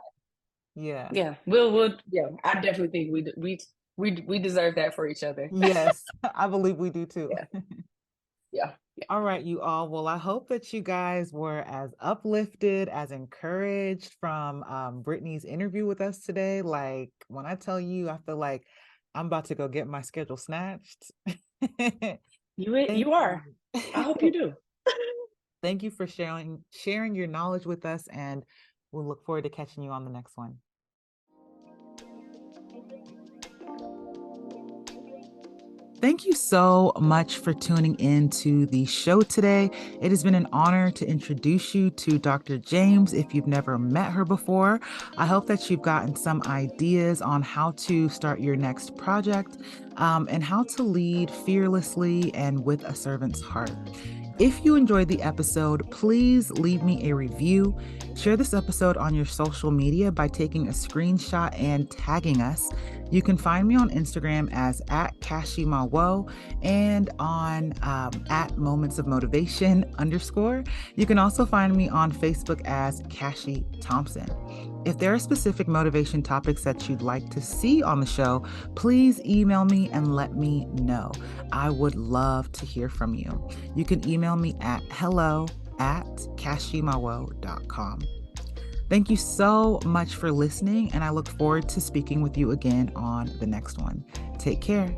Yeah. Yeah, we'll yeah. I definitely think we deserve that for each other. Yes, I believe we do too. Yeah, yeah, yeah. All right, you all. Well, I hope that you guys were as uplifted, as encouraged from Brittany's interview with us today. Like, when I tell you, I feel like I'm about to go get my schedule snatched. Thank You are. you. I hope you do. Thank you for sharing your knowledge with us, and we'll look forward to catching you on the next one. Thank you so much for tuning in to the show today. It has been an honor to introduce you to Dr. James if you've never met her before. I hope that you've gotten some ideas on how to start your next project and how to lead fearlessly and with a servant's heart. If you enjoyed the episode, please leave me a review. Share this episode on your social media by taking a screenshot and tagging us. You can find me on Instagram as @KashiMawo and on @momentsofmotivation_. You can also find me on Facebook as Kashi Thompson. If there are specific motivation topics that you'd like to see on the show, please email me and let me know. I would love to hear from you. You can email me at hello@kashimawo.com. Thank you so much for listening, and I look forward to speaking with you again on the next one. Take care.